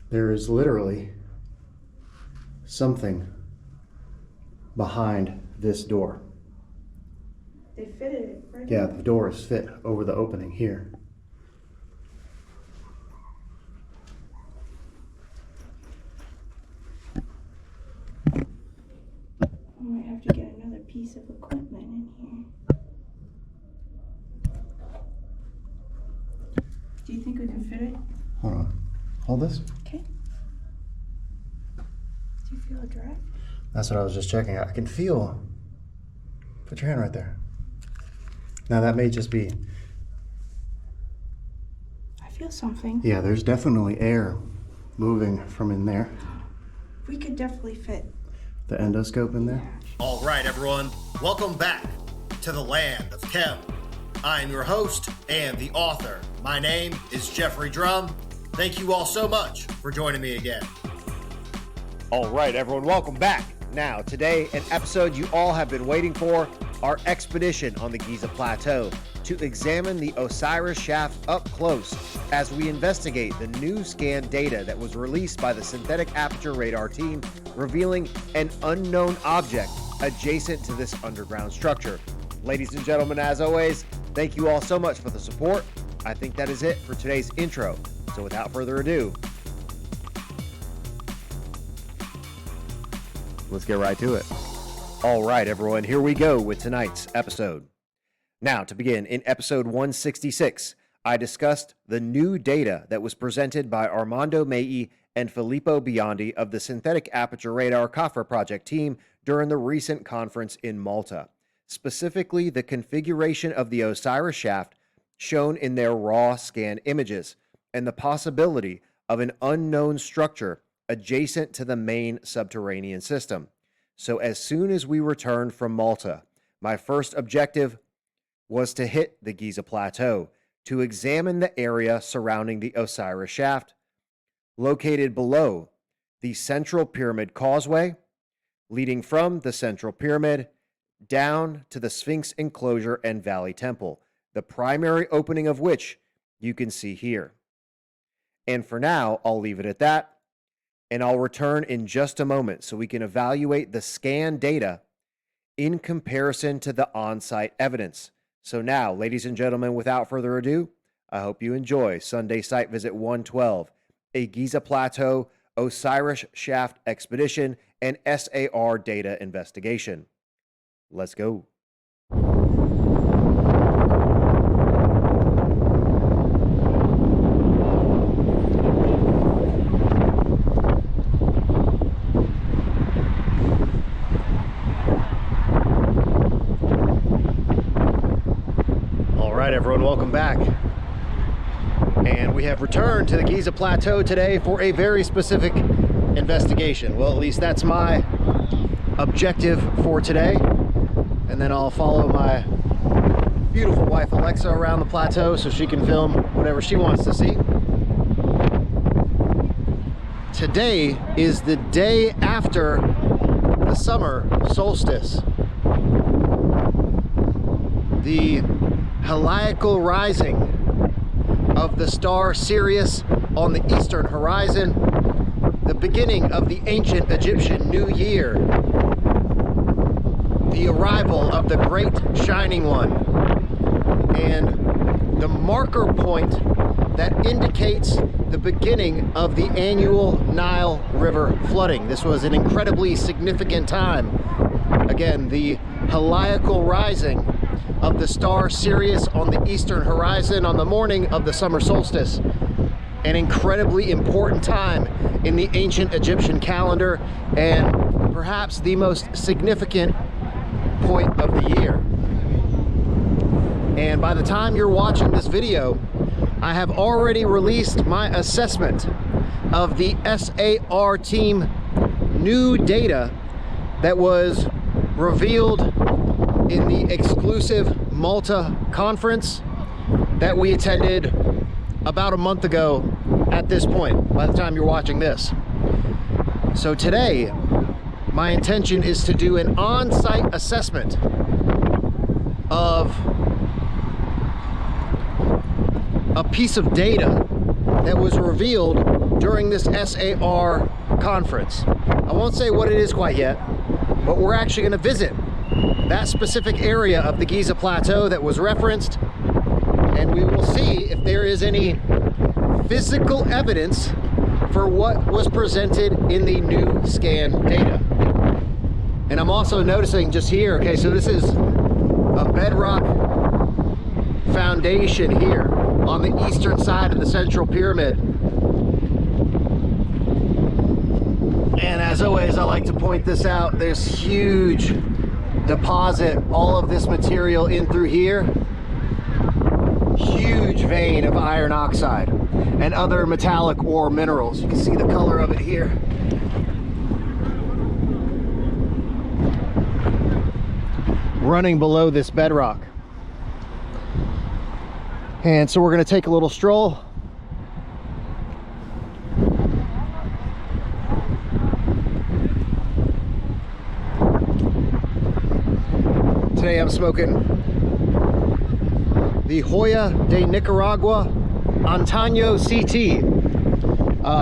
There is literally something behind this door. They fitted it right. Yeah, the door is fit over the opening here. I might have to get another piece of equipment in here. Do you think we can fit it? Hold on. Hold this. Okay. Do you feel a drag? That's what I was just checking. I can feel. Put your hand right there. Now that may just be. I feel something. Yeah, there's definitely air moving from in there. We could definitely fit. The endoscope in there. All right, everyone. Welcome back to the land of Chem. I am your host and the author. My name is Jeffrey Drum. Thank you all so much for joining me again. All right, everyone, welcome back. Now, today, an episode you all have been waiting for, our expedition on the Giza Plateau to examine the Osiris shaft up close as we investigate the new scan data that was released by the synthetic aperture radar team, revealing an unknown object adjacent to this underground structure. Ladies and gentlemen, as always, thank you all so much for the support. I think that is it for today's intro. So without further ado, let's get right to it. All right, everyone, here we go with tonight's episode. Now, to begin, in episode 166, I discussed the new data that was presented by Armando Maeve and Filippo Biondi of the Synthetic Aperture Radar CAFRA project team during the recent conference in Malta. Specifically, the configuration of the Osiris shaft shown in their raw scan images, and the possibility of an unknown structure adjacent to the main subterranean system. So as soon as we returned from Malta, my first objective was to hit the Giza Plateau to examine the area surrounding the Osiris shaft, located below the Central Pyramid Causeway, leading from the Central Pyramid down to the Sphinx Enclosure and Valley Temple, the primary opening of which you can see here. And for now, I'll leave it at that, and I'll return in just a moment so we can evaluate the scan data in comparison to the on-site evidence. So now, ladies and gentlemen, without further ado, I hope you enjoy Sunday Site Visit 112, a Giza Plateau Osiris Shaft Expedition and SAR data investigation. Let's go. Everyone, welcome back. And we have returned to the Giza Plateau today for a very specific investigation. Well, at least that's my objective for today. And then I'll follow my beautiful wife Alexa around the plateau so she can film whatever she wants to see. Today is the day after the summer solstice. The heliacal rising of the star Sirius on the eastern horizon, the beginning of the ancient Egyptian New Year, the arrival of the great shining one, and the marker point that indicates the beginning of the annual Nile River flooding. This was an incredibly significant time. Again, the heliacal rising of the star Sirius on the eastern horizon on the morning of the summer solstice. An incredibly important time in the ancient Egyptian calendar, and perhaps the most significant point of the year. And by the time you're watching this video, I have already released my assessment of the SAR team new data that was revealed in the exclusive Malta conference that we attended about a month ago at this point, by the time you're watching this. So today, my intention is to do an on-site assessment of a piece of data that was revealed during this SAR conference. I won't say what it is quite yet, but we're actually going to visit that specific area of the Giza plateau that was referenced, and we will see if there is any physical evidence for what was presented in the new scan data. And I'm also noticing just here, okay, so this is a bedrock foundation here on the eastern side of the central pyramid. And as always, I like to point this out. There's huge deposit, all of this material in through here. Huge vein of iron oxide and other metallic ore minerals. You can see the color of it here. Running below this bedrock. And so we're going to take a little stroll. Today I'm smoking the Joya de Nicaragua Antaño CT.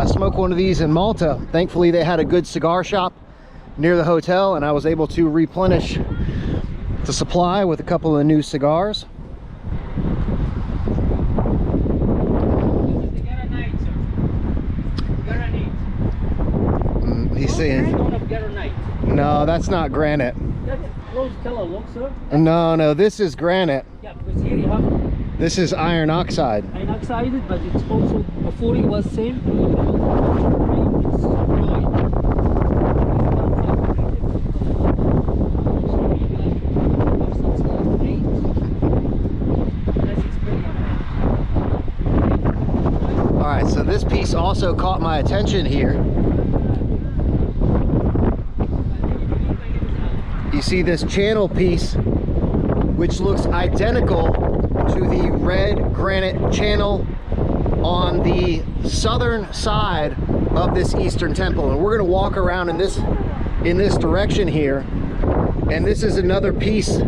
Smoked one of these in Malta. Thankfully they had a good cigar shop near the hotel, and I was able to replenish the supply with a couple of new cigars. He's saying, no, that's not granite. That's rose color, look, sir. No, this is granite. Yeah, because here you have This is iron oxide. iron oxide, but it's also before it was same. All right, so this piece also caught my attention here. You see this channel piece, which looks identical to the red granite channel on the southern side of this eastern temple. And we're going to walk around in this direction here, and this is another piece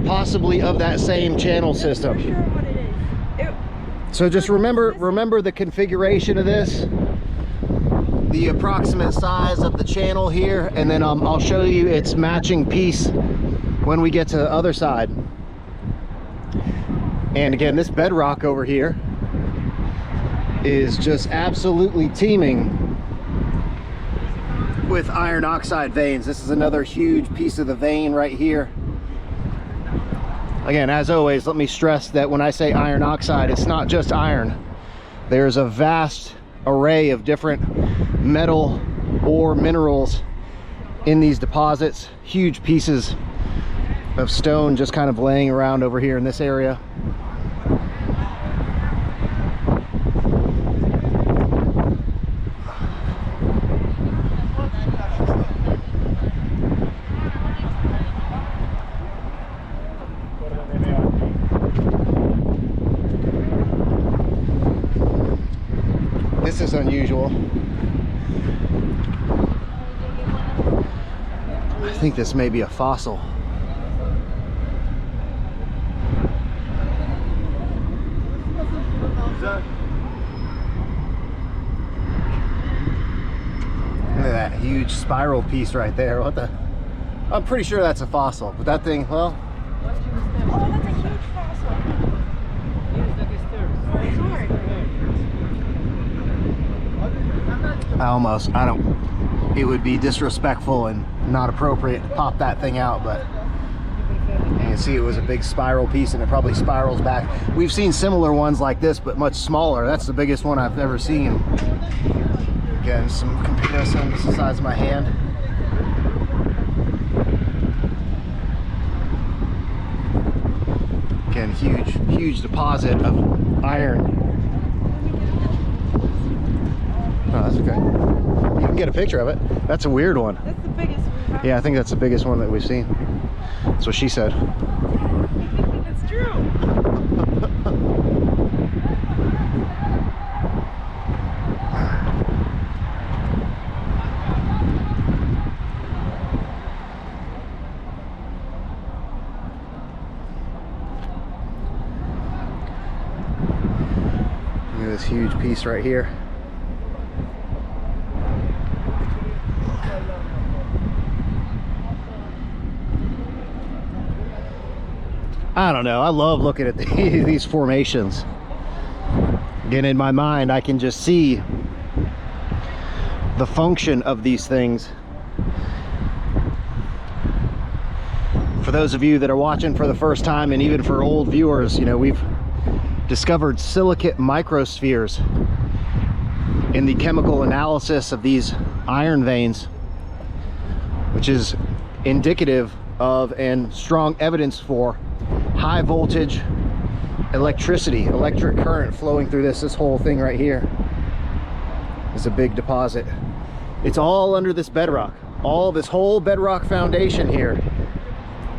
possibly of that same channel system. Not sure what it is. So just remember the configuration of this, the approximate size of the channel here, and then I'll show you its matching piece when we get to the other side. And again, this bedrock over here is just absolutely teeming with iron oxide veins. This is another huge piece of the vein right here. Again, as always, let me stress that when I say iron oxide, it's not just iron. There's a vast array of different metal or minerals in these deposits. Huge pieces of stone just kind of laying around over here in this area. This is unusual. I think this may be a fossil. Look at that huge spiral piece right there. What the? I'm pretty sure that's a fossil, but that thing, well. Oh, that's a huge fossil. It would be disrespectful and not appropriate to pop that thing out, but you can see it was a big spiral piece and it probably spirals back. We've seen similar ones like this, but much smaller. That's the biggest one I've ever seen. Again, some comparison, this is the size of my hand. Again, huge deposit of iron. Oh, that's okay. You can get a picture of it. That's a weird one. That's the biggest we've had. Yeah, I think that's the biggest one that we've seen. That's what she said. It's true. Look at this huge piece piece right here. I don't know, I love looking at these formations. Again, in my mind, I can just see the function of these things. For those of you that are watching for the first time, and even for old viewers, you know, we've discovered silicate microspheres in the chemical analysis of these iron veins, which is indicative of and strong evidence for high voltage electric current flowing through this whole thing right here is a big deposit. It's all under this bedrock. All this whole bedrock foundation here,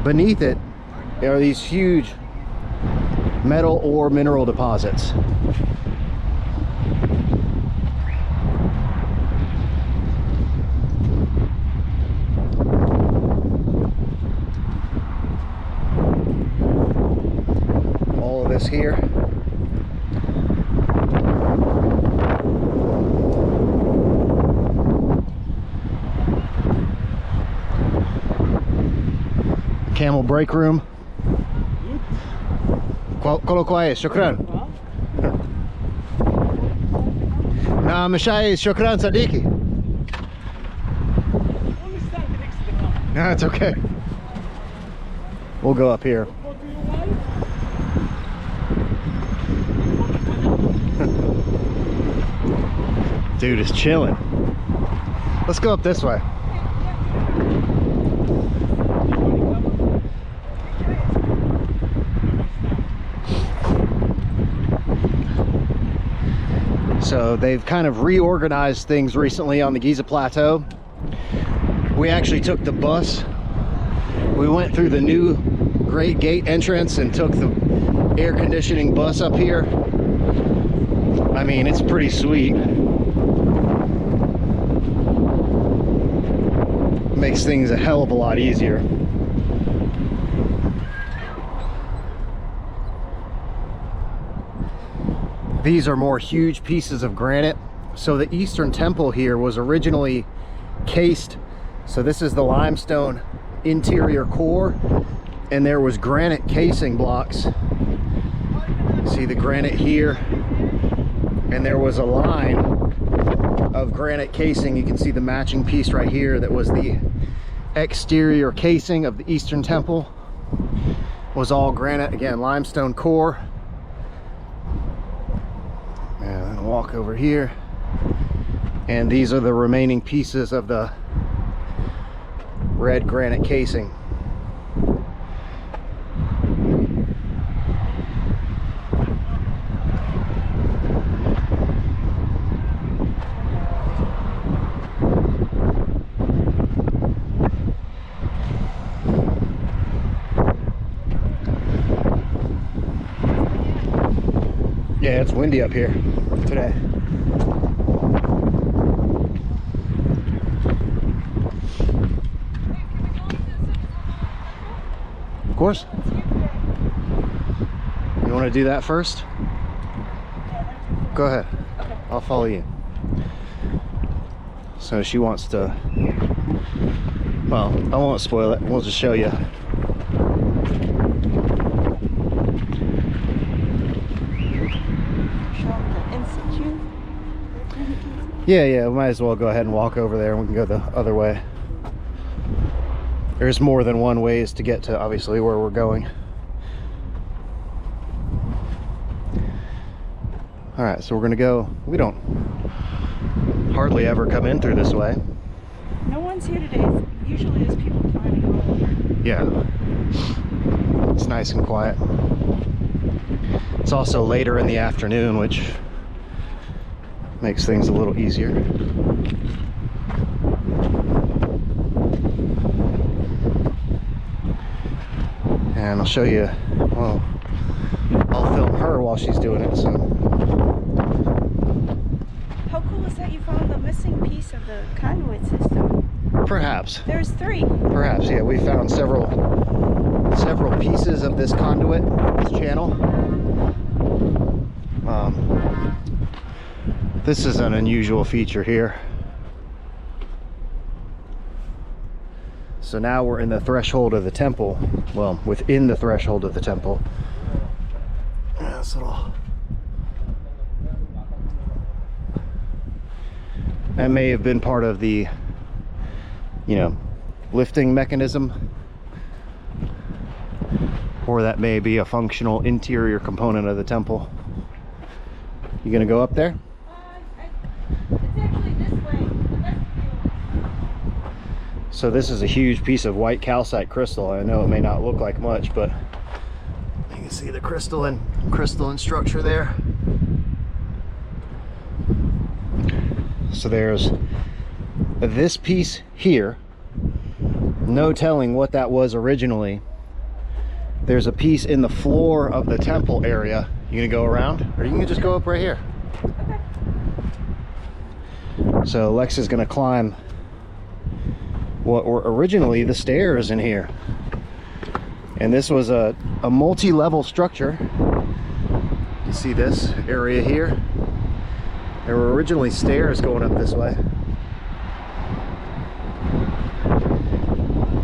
beneath it are these huge metal or mineral deposits. All of this here. Camel break room. كله كويس شكرا. نعم شاي شكرا صديقي. No, it's okay. We'll go up here. Dude is chilling. Let's go up this way. So they've kind of reorganized things recently on the Giza plateau. We actually took the bus. We went through the new Great Gate entrance and took the air conditioning bus up here. I mean, it's pretty sweet. Makes things a hell of a lot easier. These are more huge pieces of granite. So the Eastern Temple here was originally cased. So this is the limestone interior core, and there was granite casing blocks. See the granite here, and there was a line of granite casing. You can see the matching piece right here that was the exterior casing of the Eastern Temple. Was all granite, again, limestone core. And then walk over here, and these are the remaining pieces of the red granite casing. Yeah, it's windy up here today. Of course. You want to do that first? Go ahead. I'll follow you. So she wants to, well, I won't spoil it. We'll just show you. Yeah, we might as well go ahead and walk over there and we can go the other way. There's more than one ways to get to, obviously, where we're going. All right, so we're gonna go. We don't hardly ever come in through this way. No one's here today. Usually there's people climbing all over. Yeah, it's nice and quiet. It's also later in the afternoon, which makes things a little easier. And I'll show you, well, I'll film her while she's doing it. So How cool is that you found the missing piece of the conduit system? perhaps, There's 3. perhaps, yeah, we found several pieces of this conduit, this channel. This is an unusual feature here. So now we're in the threshold of the temple. Well, within the threshold of the temple. This little... That may have been part of the, you know, lifting mechanism. Or that may be a functional interior component of the temple. You gonna go up there? It's actually this way. So this is a huge piece of white calcite crystal. I know it may not look like much, but you can see the crystalline structure there. So there's this piece here. No telling what that was originally. There's a piece in the floor of the temple area. You gonna go around, or you can just go up right here? Okay. So Lex is gonna climb what were originally the stairs in here. And this was a multi-level structure. You see this area here? There were originally stairs going up this way.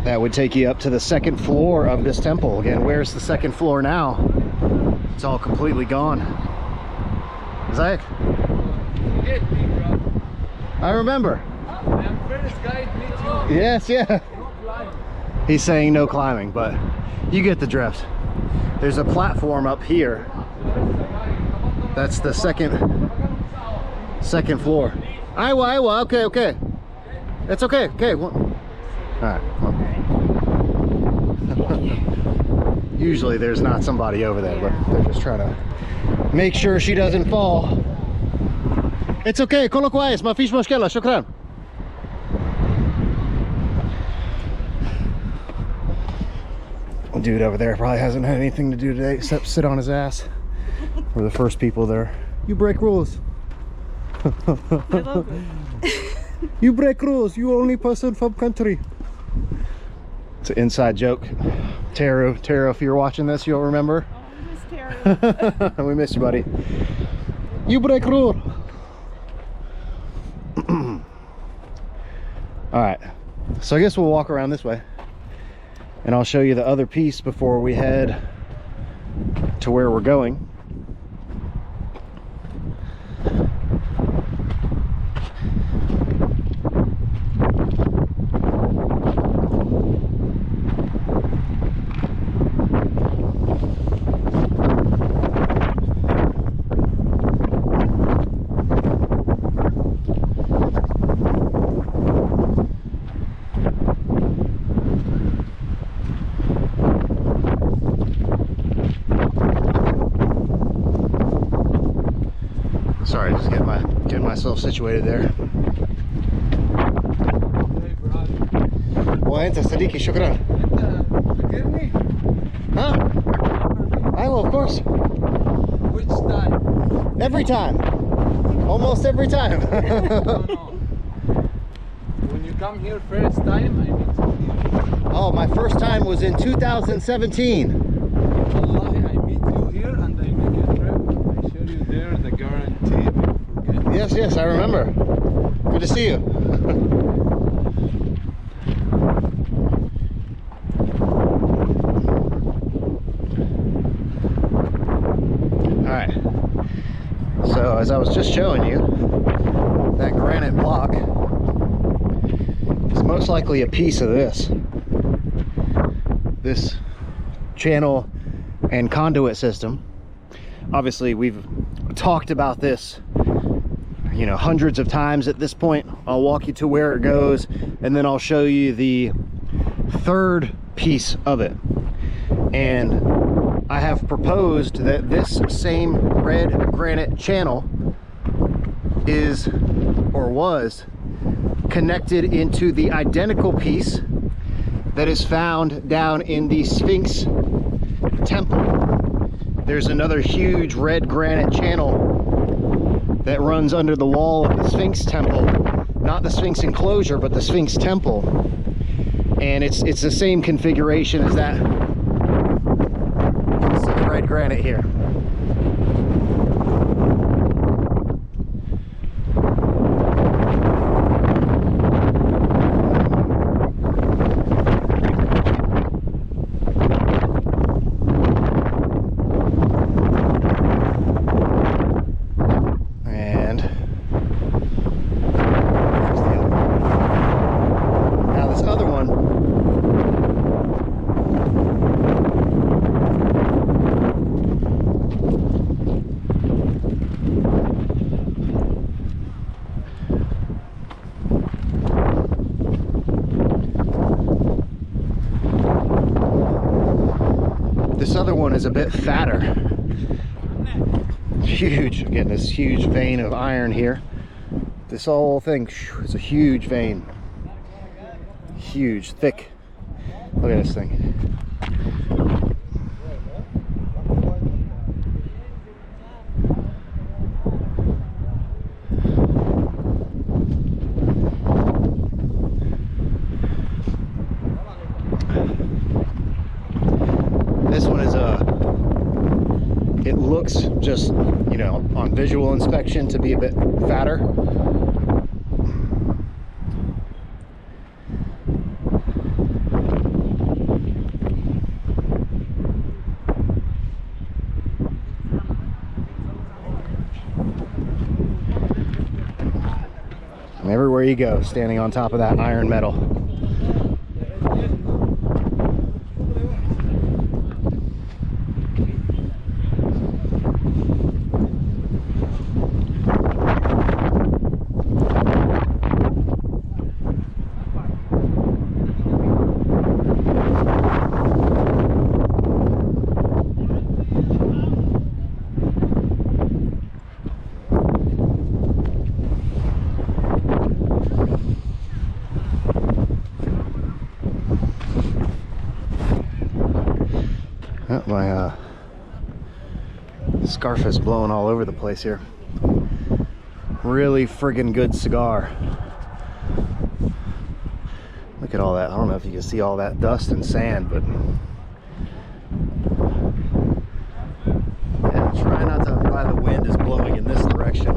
That would take you up to the second floor of this temple. Again, where's the second floor now? It's all completely gone. Zach? I remember. Yes, yeah. He's saying no climbing, but you get the drift. There's a platform up here. That's the second floor. Iowa, okay. That's okay, Well, all right. Well. Usually there's not somebody over there, but they're just trying to make sure she doesn't fall. It's okay, كله كويس ما فيش مشكلة شكرا. Dude over there probably hasn't had anything to do today except sit on his ass. We're the first people there. You break rules. You break rules. You only person from country. It's an inside joke. Taro, if you're watching this, you'll remember. Oh, we miss Taro. We miss you, buddy. You break rule. All right. So I guess we'll walk around this way, and I'll show you the other piece before we head to where we're going. Sorry, just getting myself situated there. وانت صديقي شكرا. Huh? I will, of course. Which time? Every time. Almost every time. No. When you come here first time, I meet you here. Oh, my first time was in 2017. Wallahi, I meet you here and I make a trip. I show you there the guarantee. Forget. Yes, I remember. Good to see you. Alright. So, as I was just showing you, that granite block is most likely a piece of this channel and conduit system. Obviously, we've talked about this, you know, hundreds of times at this point. I'll walk you to where it goes, and then I'll show you the third piece of it. And I have proposed that this same red granite channel is, or was, connected into the identical piece that is found down in the Sphinx temple. There's another huge red granite channel that runs under the wall of the Sphinx temple. Not the Sphinx enclosure, but the Sphinx temple. And it's the same configuration as that piece of red granite here. This other one is a bit fatter. Huge. Again, this huge vein of iron here. This whole thing is a huge vein. Huge, thick. Look at this thing. This one is it looks just, you know, on visual inspection to be a bit fatter. And everywhere you go, standing on top of that iron metal. My scarf is blowing all over the place here. Really friggin' good cigar. Look at all that. I don't know if you can see all that dust and sand, but yeah, try not to why the wind is blowing in this direction.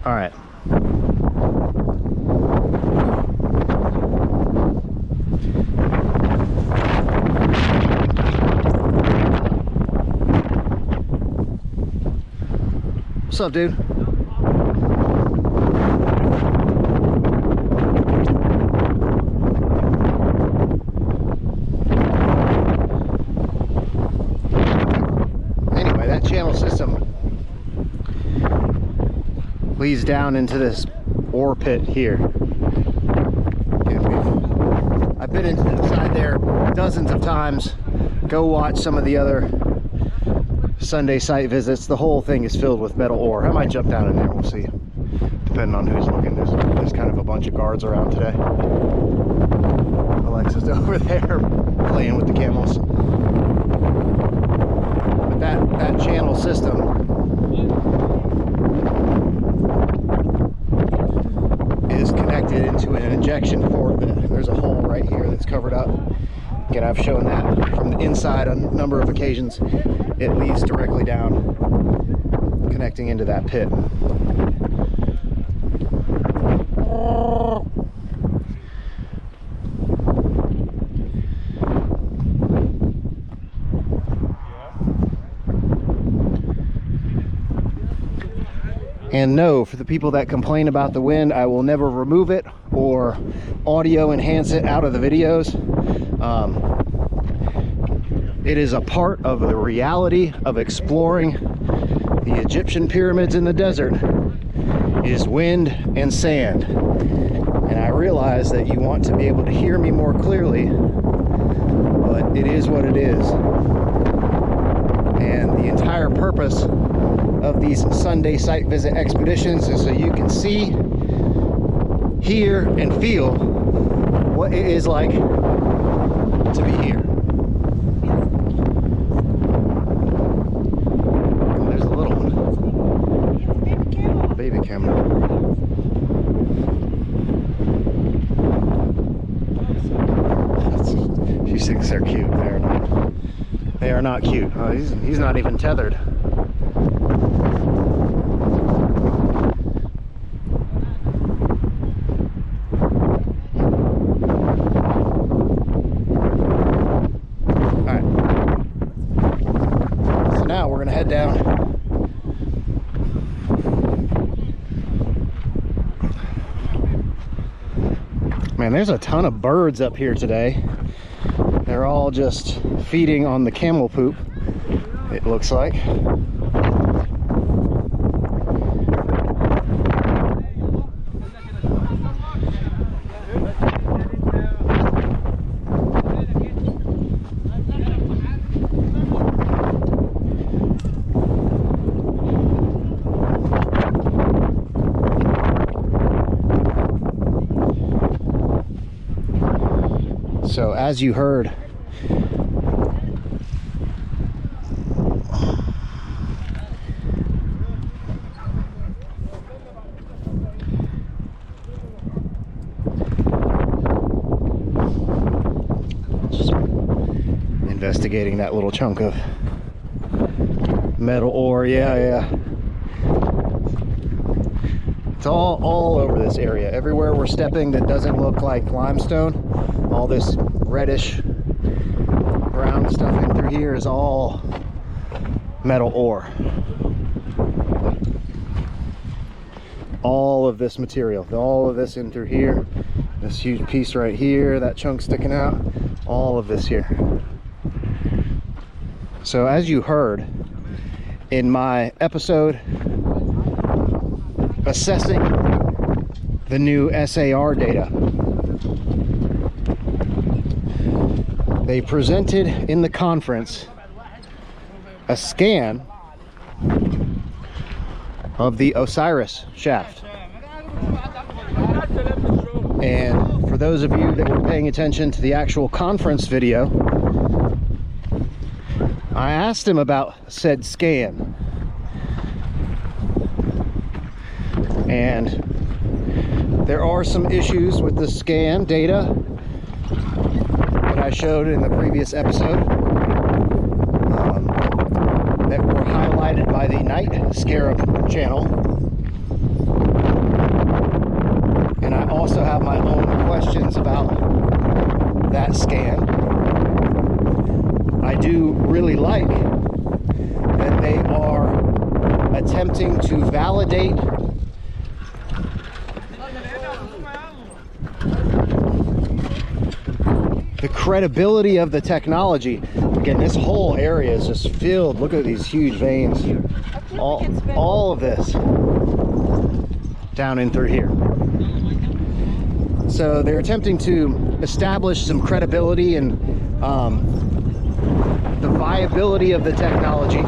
All right. What's up, dude? Anyway, that channel system leads down into this ore pit here. I've been inside there dozens of times. Go watch some of the other Sunday site visits. The whole thing is filled with metal ore. I might jump down in there, we'll see, depending on who's looking. There's kind of a bunch of guards around today. Alexa's over there playing with the camels. But that channel system is connected into an injection port. There's a hole right here that's covered up. Again, I've shown that from the inside on a number of occasions. It leads directly down, connecting into that pit. And no, for the people that complain about the wind, I will never remove it or audio enhance it out of the videos. It is a part of the reality of exploring the Egyptian pyramids in the desert is wind and sand. And I realize that you want to be able to hear me more clearly, but it is what it is. And the entire purpose of these Sunday site visit expeditions is so you can see, hear, and feel what it is like to be here. Oh, there's a little one. Baby camel. She thinks they're cute. They are not. They are not cute. Oh, he's not even tethered. Down. Man, there's a ton of birds up here today. They're all just feeding on the camel poop, it looks like. So as you heard, just investigating that little chunk of metal ore. Yeah. It's all over this area. Everywhere we're stepping that doesn't look like limestone, all this reddish brown stuff in through here is all metal ore. All of this material, all of this in through here, this huge piece right here, that chunk sticking out, all of this here. So as you heard in my episode assessing the new SAR data, they presented in the conference a scan of the Osiris shaft. And for those of you that were paying attention to the actual conference video, I asked him about said scan. And there are some issues with the scan data that I showed in the previous episode that were highlighted by the Night Scarab channel. And I also have my own questions about that scan. I do really like that they are attempting to validate the credibility of the technology. Again, this whole area is just filled. Look at these huge veins. All of this down in through here. So they're attempting to establish some credibility and the viability of the technology.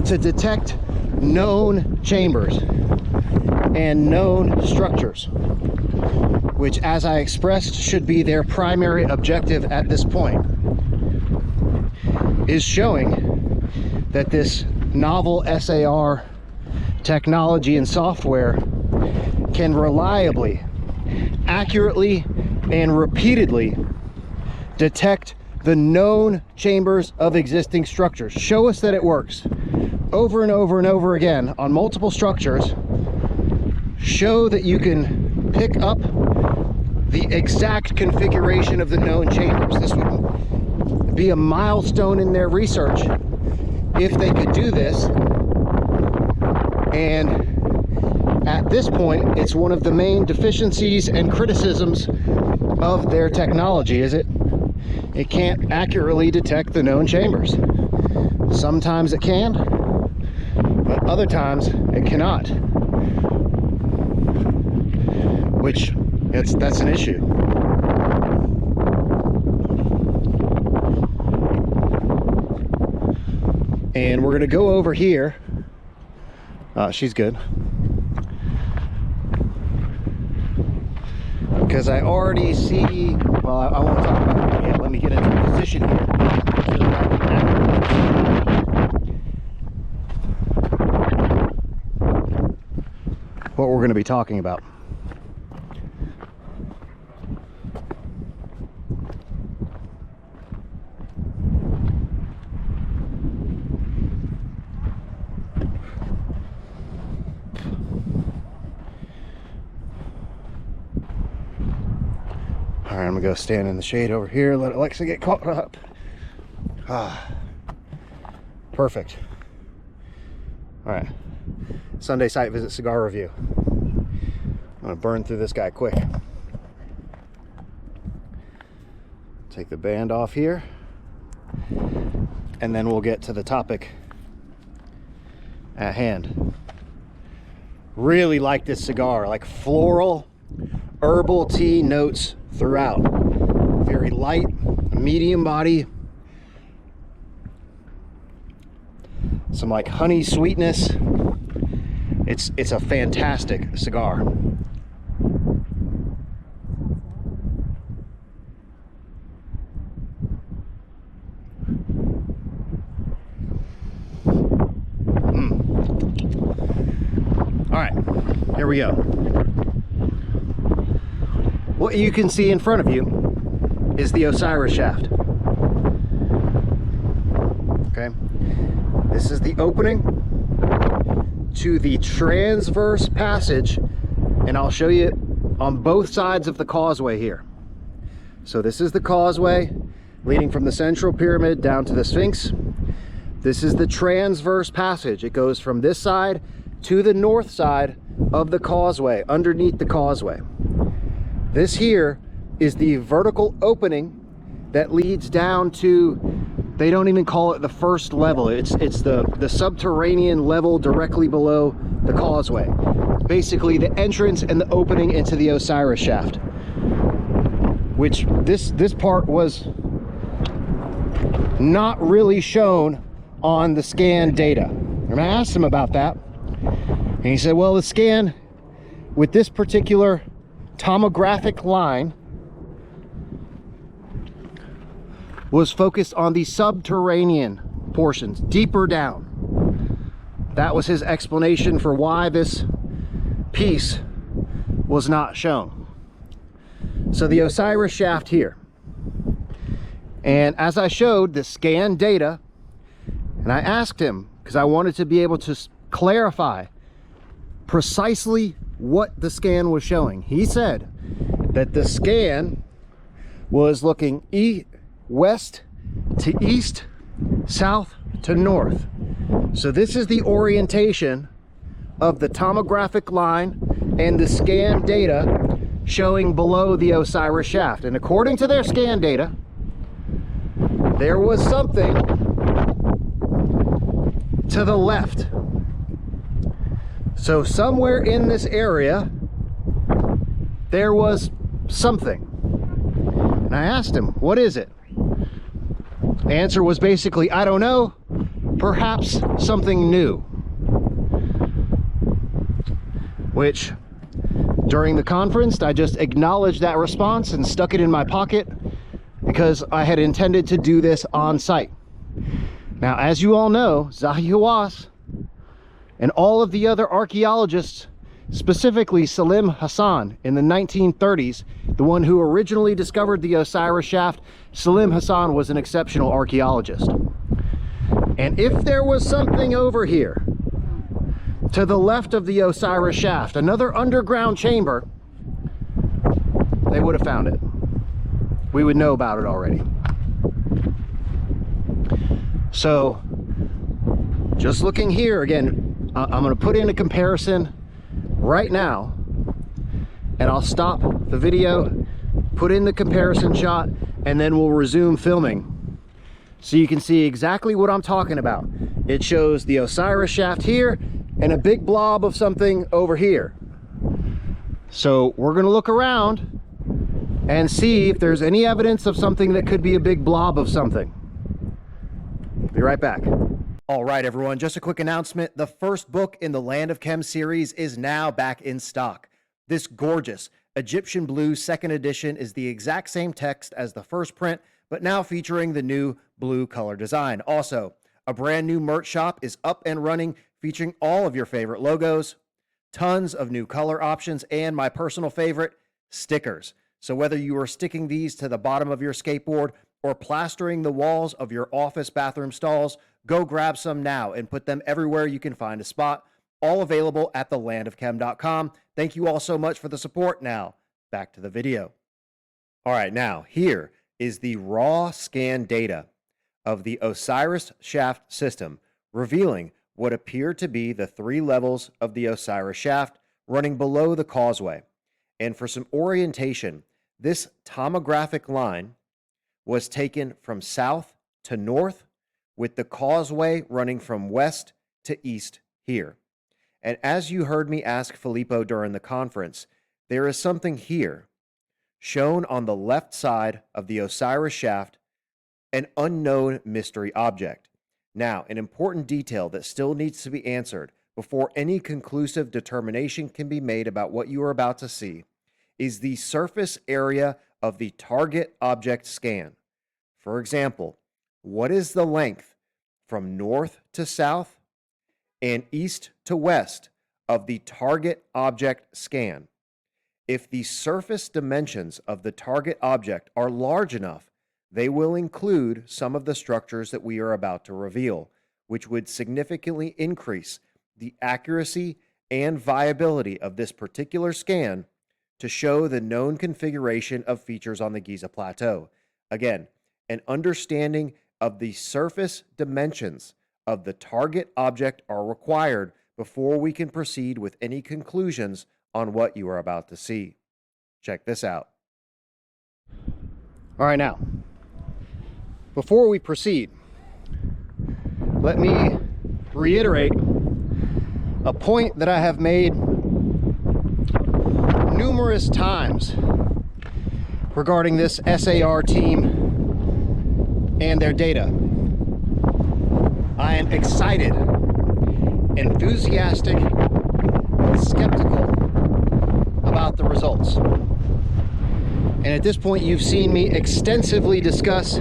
To detect known chambers and known structures, which, as I expressed, should be their primary objective at this point, is showing that this novel SAR technology and software can reliably, accurately, and repeatedly detect the known chambers of existing structures. Show us that it works over and over and over again on multiple structures. Show that you can pick up the exact configuration of the known chambers. This would be a milestone in their research if they could do this. And at this point, it's one of the main deficiencies and criticisms of their technology, is it can't accurately detect the known chambers. Sometimes it can, but other times it cannot, which that's an issue. And we're going to go over here. She's good. Because I already see, well, I won't talk about it yet. Let me get into position here. So that I can accurately what we're going to be talking about. All right, I'm gonna go stand in the shade over here, let Alexa get caught up. Perfect. All right, Sunday site visit cigar review. I'm gonna burn through this guy quick. Take the band off here, and then we'll get to the topic at hand. Really like this cigar, like floral, herbal tea notes throughout. Very light, medium body, some like honey sweetness. It's a fantastic cigar. Here we go. What you can see in front of you is the Osiris shaft. Okay, this is the opening to the transverse passage, and I'll show you on both sides of the causeway here. So this is the causeway leading from the central pyramid down to the Sphinx. This is the transverse passage. It goes from this side to the north side of the causeway, underneath the causeway. This here is the vertical opening that leads down to, they don't even call it the first level. It's the subterranean level directly below the causeway. Basically the entrance and the opening into the Osiris shaft, which this part was not really shown on the scan data. And I asked him about that, and he said, well, the scan with this particular tomographic line was focused on the subterranean portions, deeper down. That was his explanation for why this piece was not shown. So the Osiris shaft here, and as I showed the scan data, and I asked him because I wanted to be able to clarify precisely what the scan was showing. He said that the scan was looking west to east, south to north. So this is the orientation of the tomographic line and the scan data showing below the Osiris shaft. And according to their scan data, there was something to the left. So somewhere in this area, there was something. And I asked him, what is it? The answer was basically, I don't know, perhaps something new. Which, during the conference, I just acknowledged that response and stuck it in my pocket because I had intended to do this on site. Now, as you all know, Zahi Hawass and all of the other archaeologists, specifically Salim Hassan in the 1930s, the one who originally discovered the Osiris shaft, Salim Hassan was an exceptional archaeologist. And if there was something over here to the left of the Osiris shaft, another underground chamber, they would have found it. We would know about it already. So, just looking here again, I'm going to put in a comparison right now, and I'll stop the video, put in the comparison shot, and then we'll resume filming so you can see exactly what I'm talking about. It shows the Osiris shaft here and a big blob of something over here. So we're going to look around and see if there's any evidence of something that could be a big blob of something. Be right back. All right, everyone, just a quick announcement. The first book in the Land of Chem series is now back in stock. This gorgeous Egyptian Blue second edition is the exact same text as the first print, but now featuring the new blue color design. Also, a brand new merch shop is up and running, featuring all of your favorite logos, tons of new color options, and my personal favorite, stickers. So whether you are sticking these to the bottom of your skateboard or plastering the walls of your office bathroom stalls, go grab some now and put them everywhere you can find a spot. All available at thelandofchem.com. Thank you all so much for the support. Now, back to the video. All right, now here is the raw scan data of the Osiris shaft system, revealing what appear to be the 3 levels of the Osiris shaft running below the causeway. And for some orientation, this tomographic line was taken from south to north, with the causeway running from west to east here. And as you heard me ask Filippo during the conference, there is something here shown on the left side of the Osiris shaft, an unknown mystery object. Now, an important detail that still needs to be answered before any conclusive determination can be made about what you are about to see is the surface area of the target object scan. For example, what is the length from north to south and east to west of the target object scan. If the surface dimensions of the target object are large enough, they will include some of the structures that we are about to reveal, which would significantly increase the accuracy and viability of this particular scan to show the known configuration of features on the Giza Plateau. Again, an understanding of the surface dimensions of the target object are required before we can proceed with any conclusions on what you are about to see. Check this out. All right, now, before we proceed, let me reiterate a point that I have made numerous times regarding this SAR team and their data. I am excited, enthusiastic, and skeptical about the results. And at this point, you've seen me extensively discuss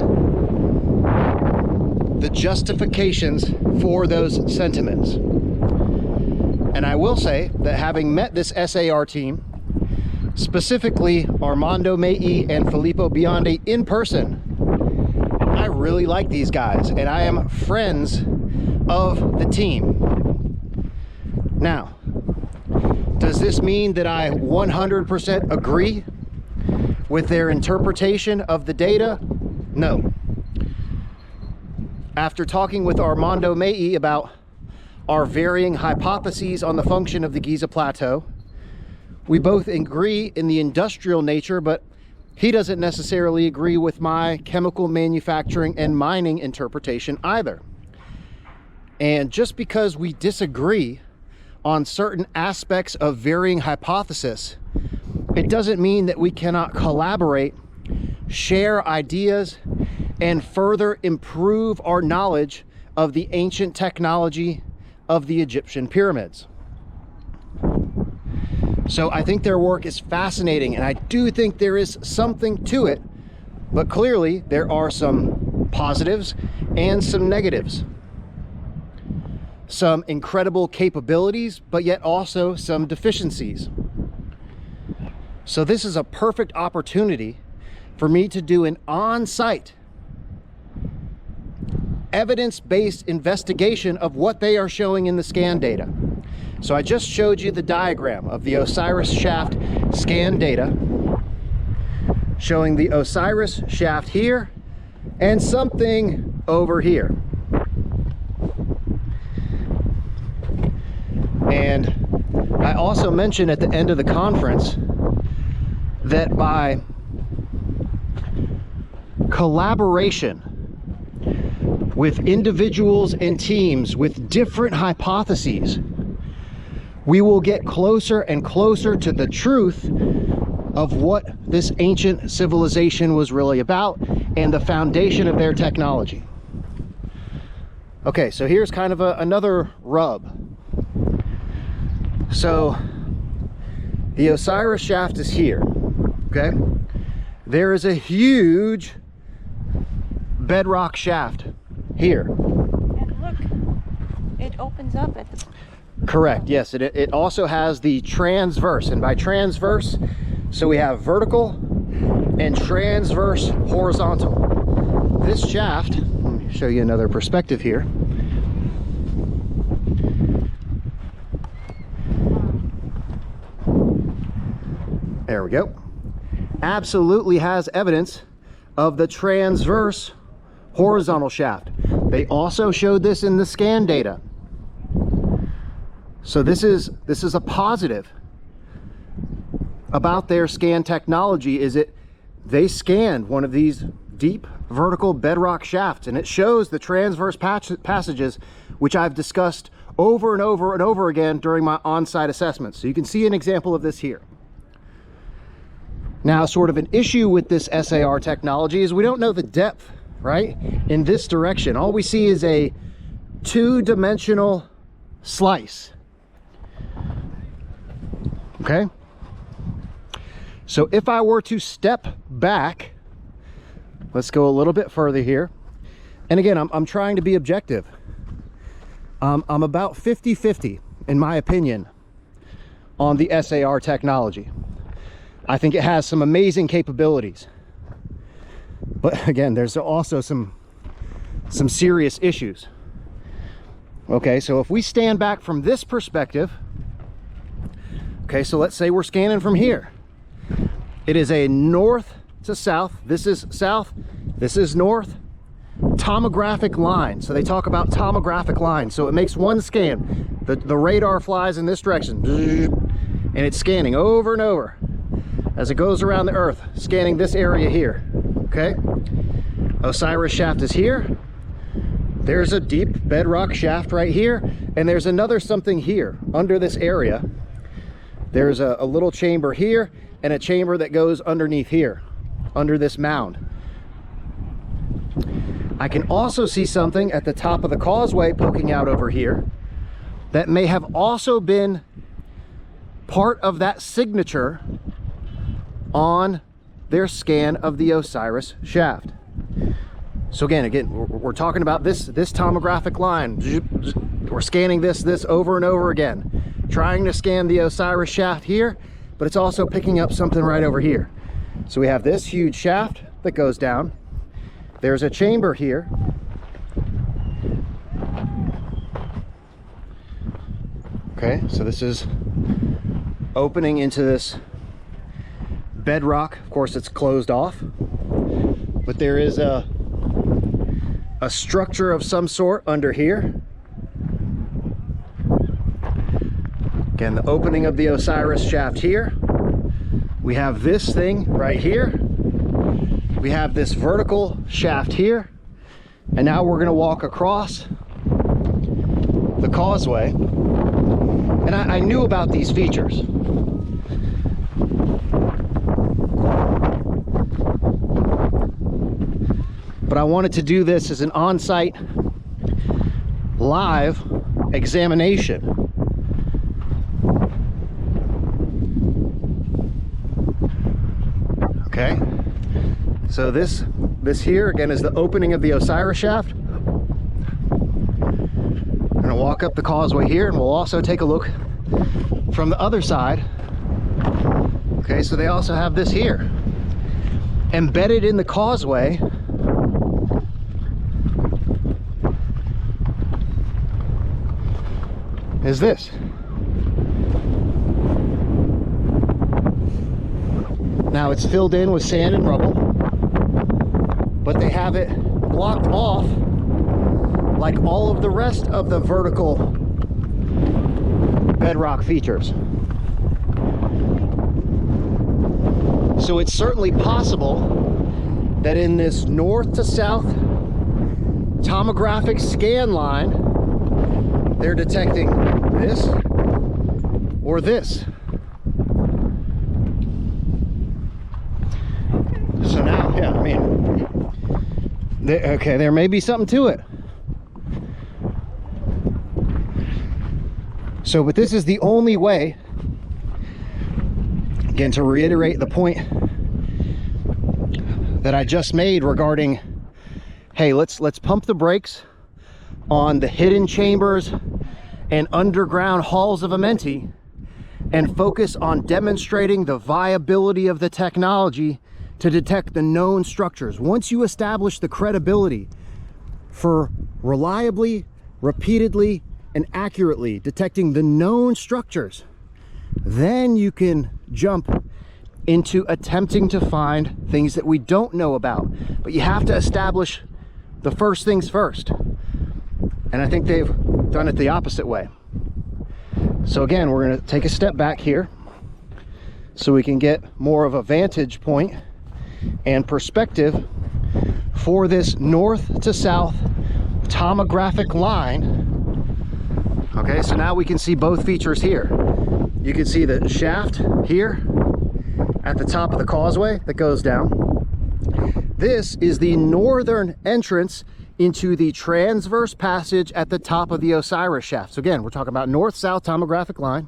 the justifications for those sentiments. And I will say that having met this SAR team, specifically Armando Maeve and Filippo Biondi in person, I really like these guys and I am friends of the team. Now, does this mean that I 100% agree with their interpretation of the data? No. After talking with Armando Maeve about our varying hypotheses on the function of the Giza Plateau, we both agree in the industrial nature, but he doesn't necessarily agree with my chemical manufacturing and mining interpretation either. And just because we disagree on certain aspects of varying hypothesis, it doesn't mean that we cannot collaborate, share ideas, and further improve our knowledge of the ancient technology of the Egyptian pyramids. So I think their work is fascinating, and I do think there is something to it, but clearly there are some positives and some negatives. Some incredible capabilities, but yet also some deficiencies. So this is a perfect opportunity for me to do an on-site evidence-based investigation of what they are showing in the scan data. So I just showed you the diagram of the Osiris shaft scan data, showing the Osiris shaft here and something over here. And I also mentioned at the end of the conference that by collaboration with individuals and teams with different hypotheses, we will get closer and closer to the truth of what this ancient civilization was really about and the foundation of their technology. Okay, so here's kind of another rub. So the Osiris shaft is here, okay? There is a huge bedrock shaft here. And look, it opens up at the... Correct, yes. It also has the transverse, and by transverse, so we have vertical and transverse horizontal. This shaft, let me show you another perspective here. There we go. Absolutely has evidence of the transverse horizontal shaft. They also showed this in the scan data. So this is a positive about their scan technology, is they scanned one of these deep vertical bedrock shafts, and it shows the transverse passages, which I've discussed over and over and over again during my on-site assessments. So you can see an example of this here. Now, sort of an issue with this SAR technology is we don't know the depth, right? In this direction, all we see is a two-dimensional slice. Okay? So if I were to step back, let's go a little bit further here. And again, I'm trying to be objective. I'm about 50-50, in my opinion, on the SAR technology. I think it has some amazing capabilities. But again, there's also some serious issues. Okay, so if we stand back from this perspective, okay, so let's say we're scanning from here. It is a north to south. This is south, this is north. Tomographic line. So they talk about tomographic lines. So it makes one scan. The radar flies in this direction. And it's scanning over and over as it goes around the earth, scanning this area here. Okay? Osiris shaft is here. There's a deep bedrock shaft right here. And there's another something here under this area. There's a little chamber here and a chamber that goes underneath here, under this mound. I can also see something at the top of the causeway poking out over here that may have also been part of that signature on their scan of the Osiris shaft. So again, we're talking about this tomographic line. We're scanning this over and over again, trying to scan the Osiris shaft here, but it's also picking up something right over here. So we have this huge shaft that goes down. There's a chamber here. Okay, so this is opening into this bedrock. Of course, it's closed off, but there is a structure of some sort under here. Again, the opening of the Osiris shaft here. We have this thing right here. We have this vertical shaft here. And now we're gonna walk across the causeway. And I knew about these features. But I wanted to do this as an on-site live examination. Okay, so this here again is the opening of the Osiris shaft. I'm gonna walk up the causeway here, and we'll also take a look from the other side. Okay, so they also have this here. Embedded in the causeway is this. Now it's filled in with sand and rubble, but they have it blocked off like all of the rest of the vertical bedrock features. So it's certainly possible that in this north to south tomographic scan line, they're detecting this or this. So now, yeah, I mean, okay, there may be something to it. So, but this is the only way, again, to reiterate the point that I just made regarding, hey, let's pump the brakes on the hidden chambers and underground halls of Amenti and focus on demonstrating the viability of the technology to detect the known structures. Once you establish the credibility for reliably, repeatedly, and accurately detecting the known structures, then you can jump into attempting to find things that we don't know about. But you have to establish the first things first. And I think they've done it the opposite way. So again, we're going to take a step back here so we can get more of a vantage point and perspective for this north to south tomographic line. Okay, so now we can see both features here. You can see the shaft here at the top of the causeway that goes down. This is the northern entrance into the transverse passage at the top of the Osiris shaft. So again, we're talking about north-south tomographic line.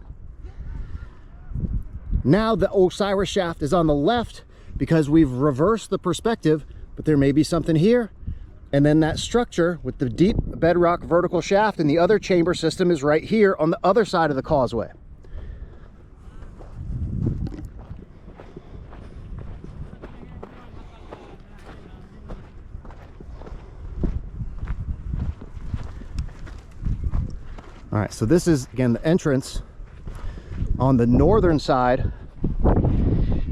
Now the Osiris shaft is on the left because we've reversed the perspective, but there may be something here. And then that structure with the deep bedrock vertical shaft and the other chamber system is right here on the other side of the causeway. All right, so this is again the entrance on the northern side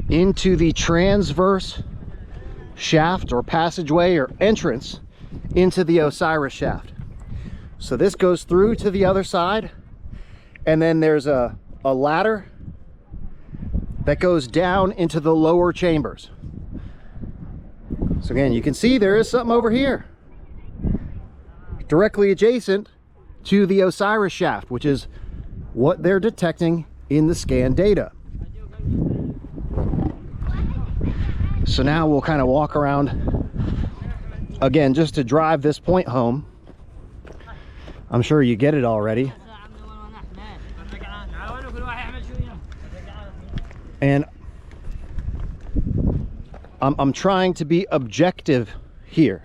into the transverse shaft or passageway or entrance into the Osiris shaft. So this goes through to the other side, and then there's a ladder that goes down into the lower chambers. So again, you can see there is something over here directly adjacent to the Osiris shaft, which is what they're detecting in the scan data. So now we'll kind of walk around again just to drive this point home. I'm sure you get it already. And I'm trying to be objective here.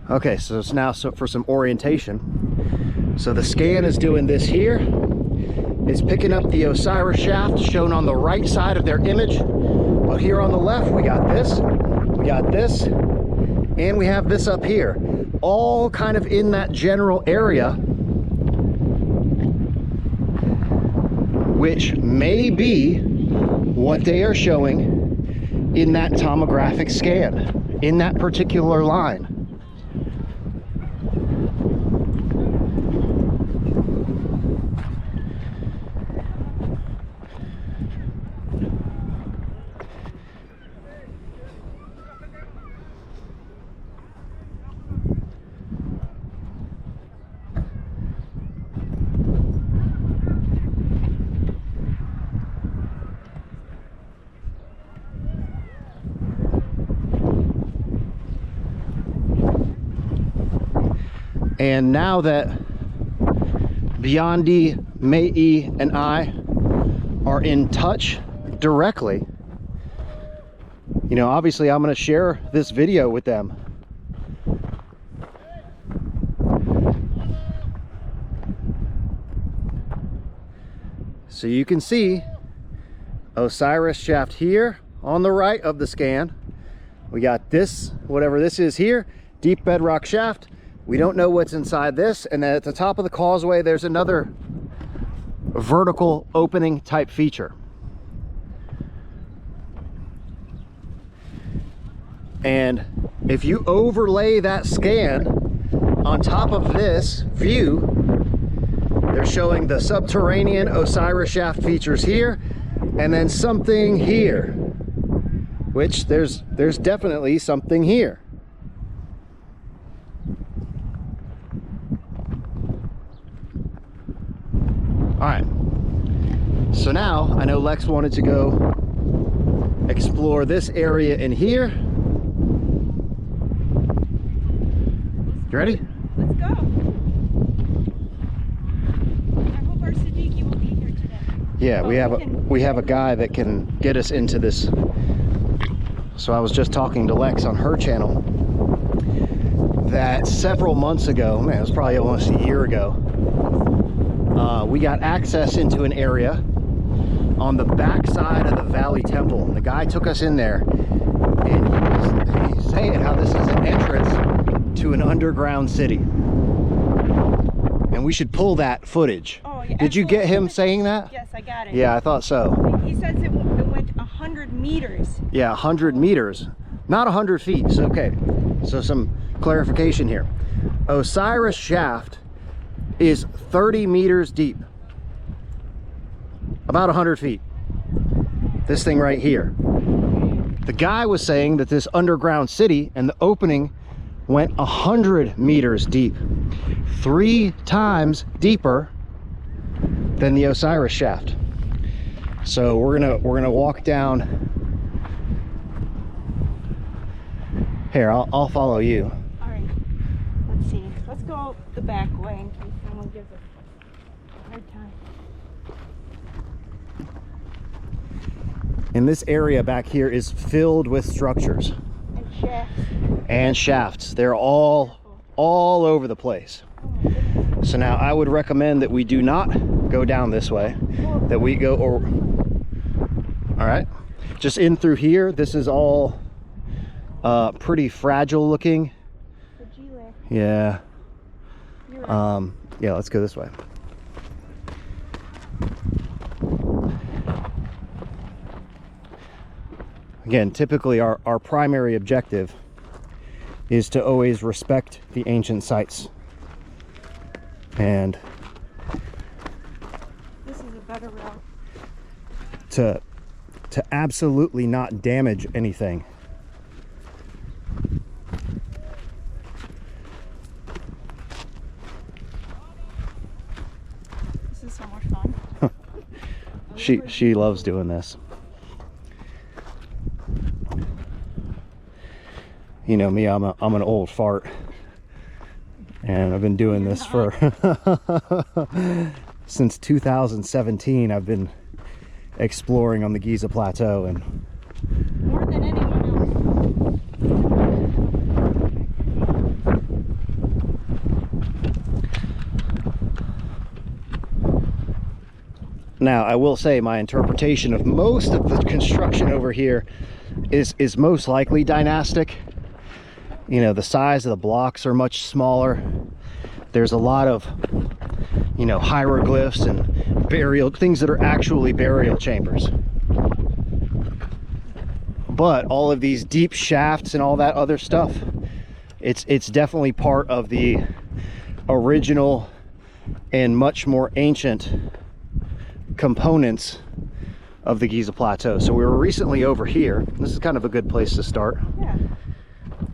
Okay, so it's now for some orientation. So the scan is doing this here. It's picking up the Osiris shaft shown on the right side of their image. But here on the left, we got this, and we have this up here. All kind of in that general area, which may be what they are showing in that tomographic scan, in that particular line. And now that Biondi, Maeve, and I are in touch directly, you know, obviously I'm going to share this video with them. So you can see Osiris shaft here on the right of the scan. We got this, whatever this is here, deep bedrock shaft. We don't know what's inside this. And then at the top of the causeway, there's another vertical opening type feature. And if you overlay that scan on top of this view, they're showing the subterranean Osiris shaft features here, and then something here, which there's definitely something here. All right, so now I know Lex wanted to go explore this area in here. You ready? Let's go. I hope our Siddiqui will be here today. Yeah, we have a guy that can get us into this. So I was just talking to Lex on her channel that several months ago, man, it was probably almost a year ago, we got access into an area on the back side of the Valley Temple. And the guy took us in there, and he's saying how this is an entrance to an underground city. And we should pull that footage. Oh, yeah, Did you get him saying that? Yes, I got it. Yeah, I thought so. He says it went 100 meters. Yeah, 100 meters, not 100 feet. So, okay, so some clarification here. Osiris shaft is 30 meters deep, about 100 feet. This thing right here. The guy was saying that this underground city and the opening went 100 meters deep, 3 times deeper than the Osiris shaft. So we're gonna walk down here. I'll follow you. All right, let's see. Let's go the back way in case someone gives us a hard time. And this area back here is filled with structures And shafts. and shafts. They're all over the place. So now I would recommend that we do not go down this way, that we go, all right, just in through here, this is all pretty fragile looking. Fragile. Yeah. You're right. Yeah, let's go this way. Again, typically our primary objective is to always respect the ancient sites. And This is a better route. to absolutely not damage anything. This is so much fun. She loves doing this. You know me, I'm an old fart, and I've been doing this for since 2017. I've been exploring on the Giza plateau, and More than anyone now I will say my interpretation of most of the construction over here is most likely dynastic. You know, the size of the blocks are much smaller. There's a lot of, you know, hieroglyphs and burial things that are actually burial chambers. But all of these deep shafts and all that other stuff, it's definitely part of the original and much more ancient components of the Giza plateau. So we were recently over here. This is kind of a good place to start. Yeah.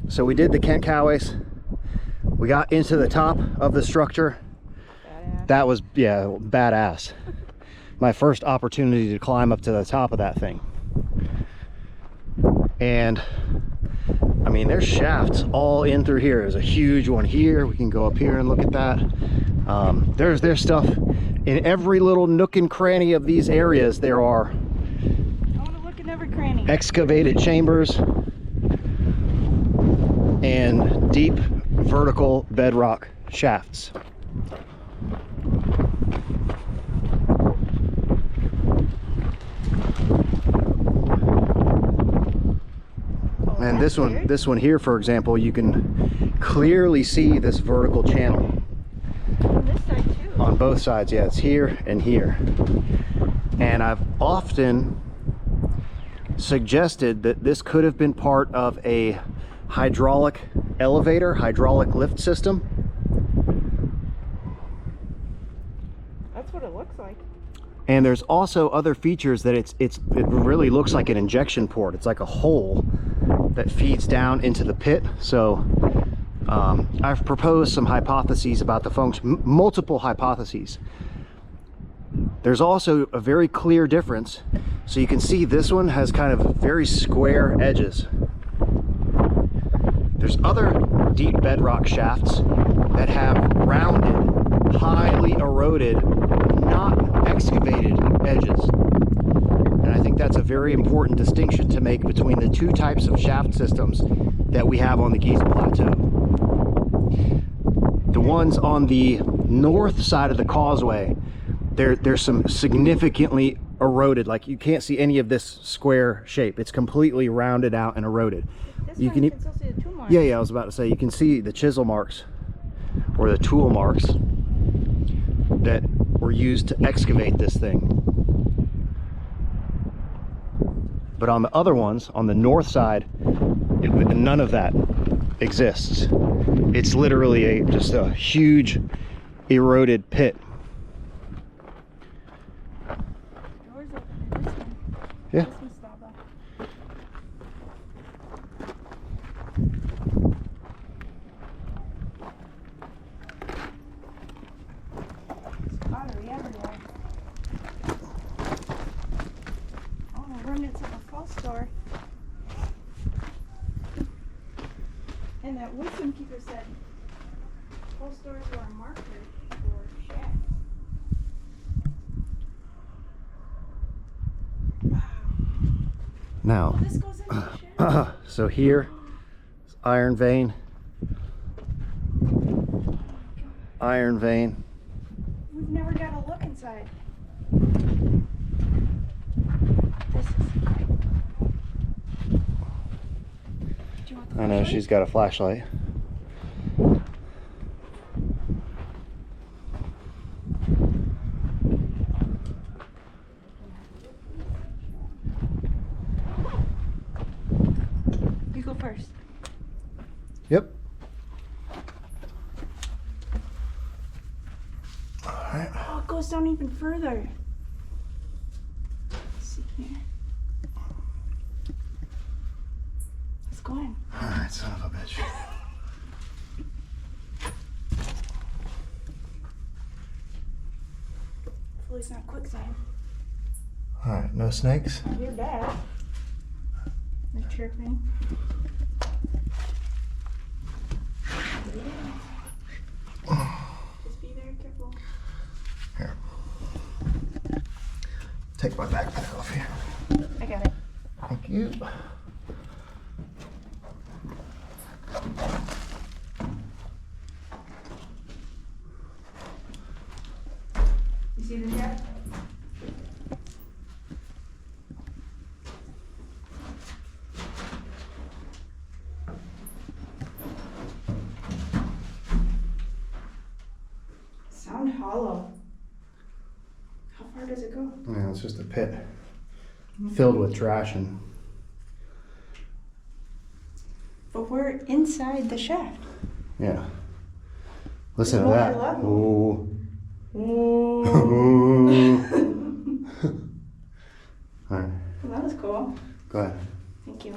So we did the Carrowkeel. We got into the top of the structure. Badass. That was, yeah, badass. My first opportunity to climb up to the top of that thing. And I mean, there's shafts all in through here. There's a huge one here. We can go up here and look at that. There's stuff in every little nook and cranny of these areas. There are I want to look in every cranny. excavated chambers and deep vertical bedrock shafts. And this one here, for example, you can clearly see this vertical channel On this side too. on both sides. Yeah, it's here and here. And I've often suggested that this could have been part of a hydraulic elevator, hydraulic lift system. That's what it looks like. And there's also other features that it really looks like an injection port. It's like a hole that feeds down into the pit. So I've proposed some hypotheses about the function, multiple hypotheses. There's also a very clear difference. So you can see this one has kind of very square edges. There's other deep bedrock shafts that have rounded, highly eroded, not excavated edges. And I think that's a very important distinction to make between the two types of shaft systems that we have on the Giza plateau. The ones on the north side of the causeway, there's some significantly eroded, like you can't see any of this square shape. It's completely rounded out and eroded. This You one can you can still see the tool marks. Yeah, I was about to say, you can see the chisel marks or the tool marks that were used to excavate this thing. But on the other ones, on the north side, none of that exists. It's literally just a huge eroded pit. Doors open in this one. Yeah. This one's stalled up. There's pottery everywhere. Oh, remnants of a false store. And that wisdom keeper said false stores were a marker for shafts. Now, This goes into the shaft. so here, iron vein, iron vein. We've never got a look inside. This is I know she's got a flashlight. You go first. Yep. Alright. Oh, it goes down even further. Let's see here. It's going. Alright, son of a bitch. Hopefully it's not quicksand. Alright, no snakes? You're bad. They're chirping. Just be very careful. Here. Take my backpack off here. I got it. Thank you. You see the jet? Sound hollow. How far does it go? Yeah, it's just a pit filled with trash and But we're inside the shaft. yeah. Listen to There's that. more level. Ooh. Ooh. Alright, Well, that was cool. go ahead. Thank you.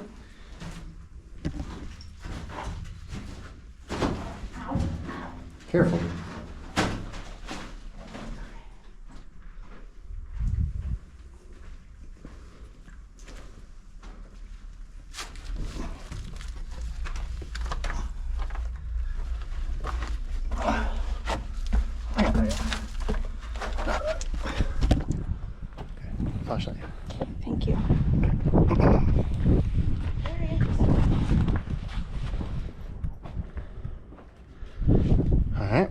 Careful. Flashlight. Thank you. There he is. Alright.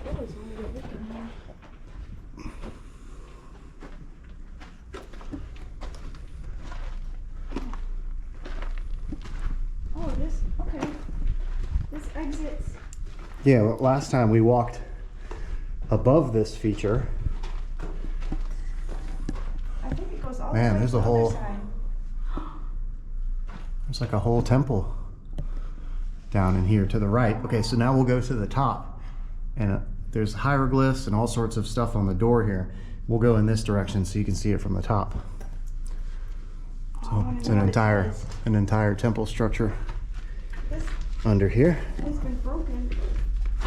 That was really good looking here. Oh, this, okay. This exits. Yeah, well, last time we walked above this feature. I think it goes all Man, the way there's to a the whole- other side. There's like a whole temple down in here to the right. Okay, so now we'll go to the top. And there's hieroglyphs and all sorts of stuff on the door here. We'll go in this direction so you can see it from the top. Oh, I So wanna it's know an what it entire says. temple structure This under here. has been broken.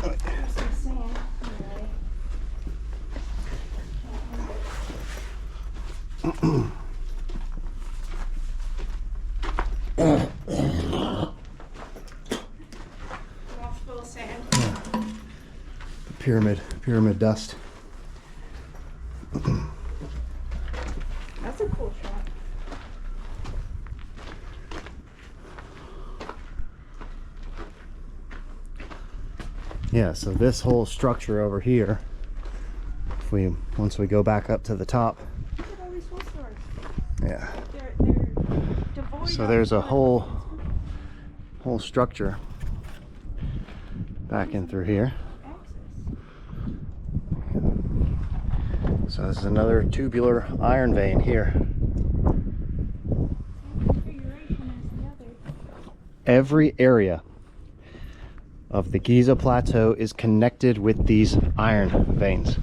There's some sand. Anyway. Mouth full of sand. Pyramid dust. That's a cool shot. Yeah, so this whole structure over here, once we go back up to the top, Look at all these wool stores. yeah. They're devoid So of there's a wood. whole structure back in through here. Access. So this is another tubular iron vein here. Configuration is the other. Every area of the Giza plateau is connected with these iron veins.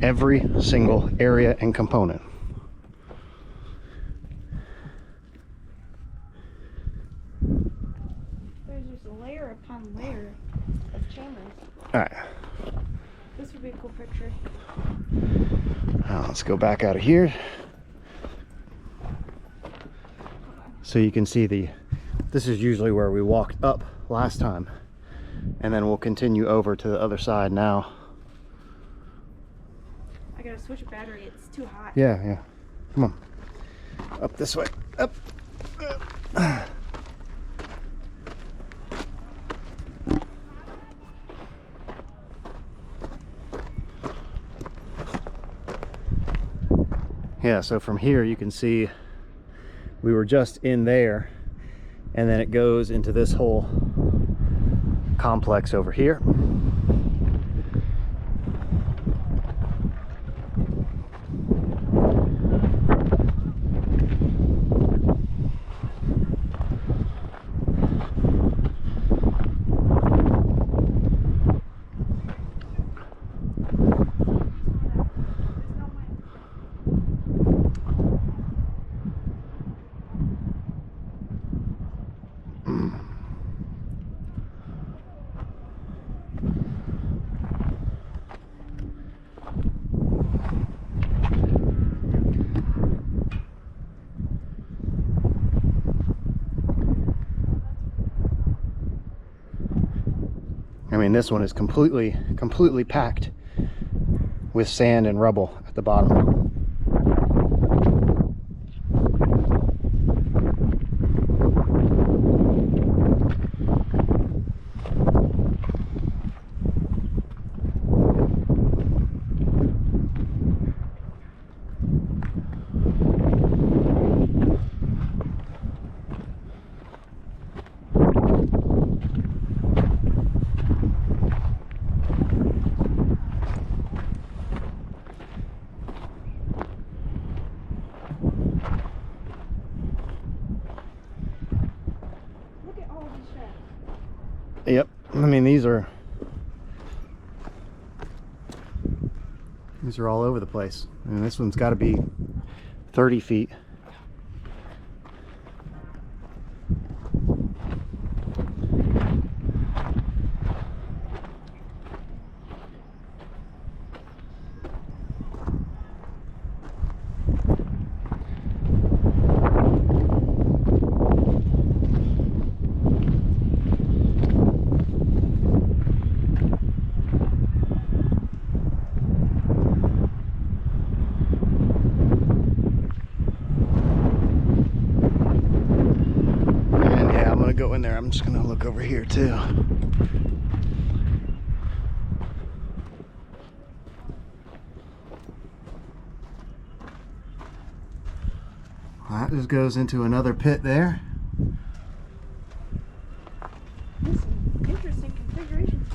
Every single area and component. There's just layer upon layer of chambers. All right, This would be a cool picture. now let's go back out of here. So you can see this is usually where we walked up last time. And then we'll continue over to the other side now. I gotta switch a battery, it's too hot. Yeah. Come on. Up this way. Up. Yeah, so from here you can see we were just in there, and then it goes into this whole complex over here. I mean, this one is completely packed with sand and rubble at the bottom. Yep, I mean these are all over the place. I mean, this one's got to be 30 feet. Go in there. I'm just gonna look over here too. That just goes into another pit there. That's an interesting configuration.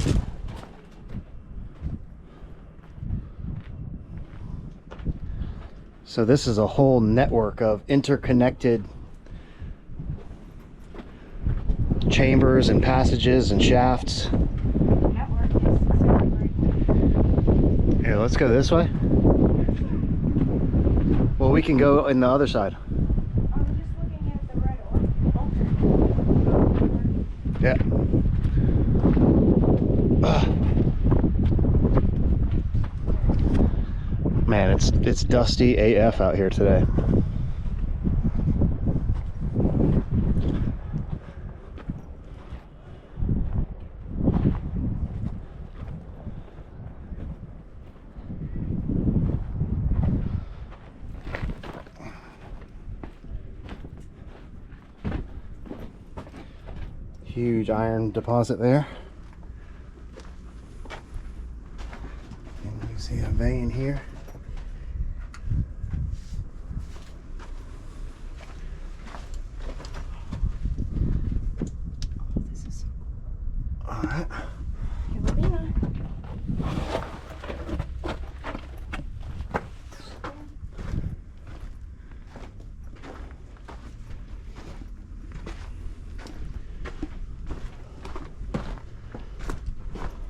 So this is a whole network of interconnected chambers and passages and shafts. Network is exactly right. Here, let's go this way. Well, we can go in the other side. I'm just looking at the right order. Yeah. Ugh. Man, it's dusty AF out here today. Huge iron deposit there. And you see a vein here. This is All right. here with me now.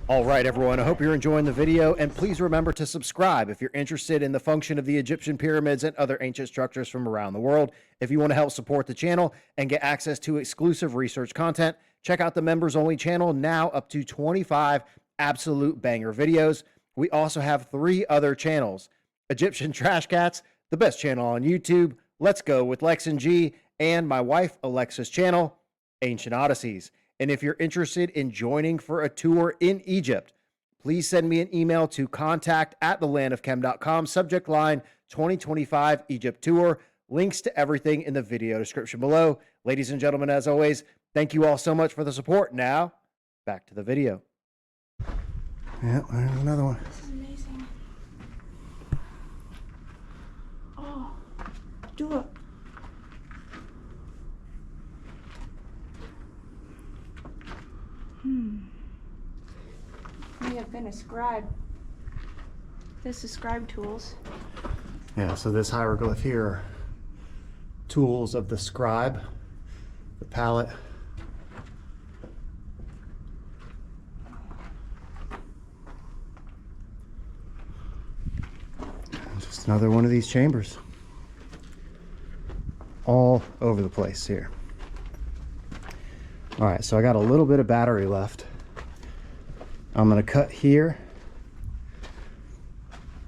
All right, everyone, I hope you're enjoying the video, and please remember to subscribe if you're interested in the function of the Egyptian pyramids and other ancient structures from around the world. If you want to help support the channel and get access to exclusive research content, check out the members-only channel, now up to 25 absolute banger videos. We also have 3 other channels: Egyptian Trash Cats, the best channel on YouTube, Let's Go with Lex and G, and my wife Alexa's channel, Ancient Odysseys. And if you're interested in joining for a tour in Egypt, please send me an email to contact@thelandofchem.com, subject line 2025 Egypt Tour. Links to everything in the video description below. Ladies and gentlemen, as always, thank you all so much for the support. Now, back to the video. Yeah, there's another one. This is amazing. Oh. scribe. This is scribe tools. Yeah, so this hieroglyph here are tools of the scribe, the palette. Just another one of these chambers. All over the place here. All right, so I got a little bit of battery left. I'm gonna cut here,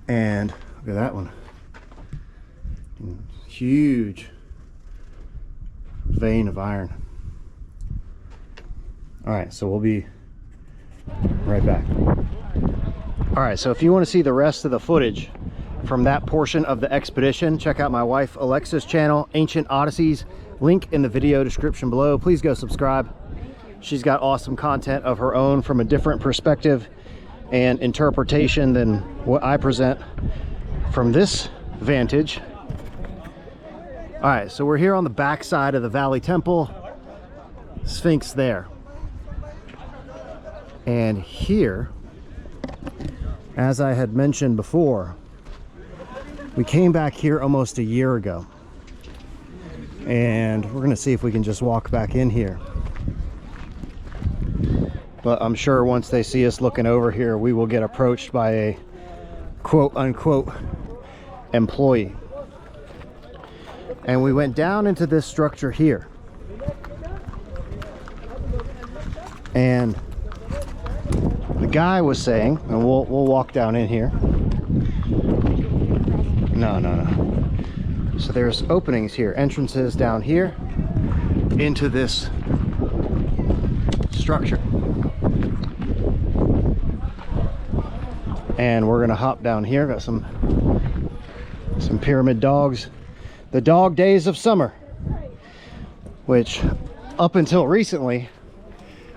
and look at that one. Huge vein of iron. All right, so we'll be right back. All right, so if you want to see the rest of the footage from that portion of the expedition, check out my wife Alexa's channel, Ancient Odysseys, link in the video description below. Please go subscribe. She's got awesome content of her own from a different perspective and interpretation than what I present from this vantage. All right, so we're here on the back side of the Valley Temple. Sphinx there. And here, as I had mentioned before, we came back here almost a year ago. And we're gonna see if we can just walk back in here. But I'm sure once they see us looking over here, we will get approached by a quote-unquote employee. And we went down into this structure here. And the guy was saying, and we'll walk down in here. No. So there's openings here, entrances down here into this structure. And we're gonna hop down here. Got some pyramid dogs. The dog days of summer, which up until recently,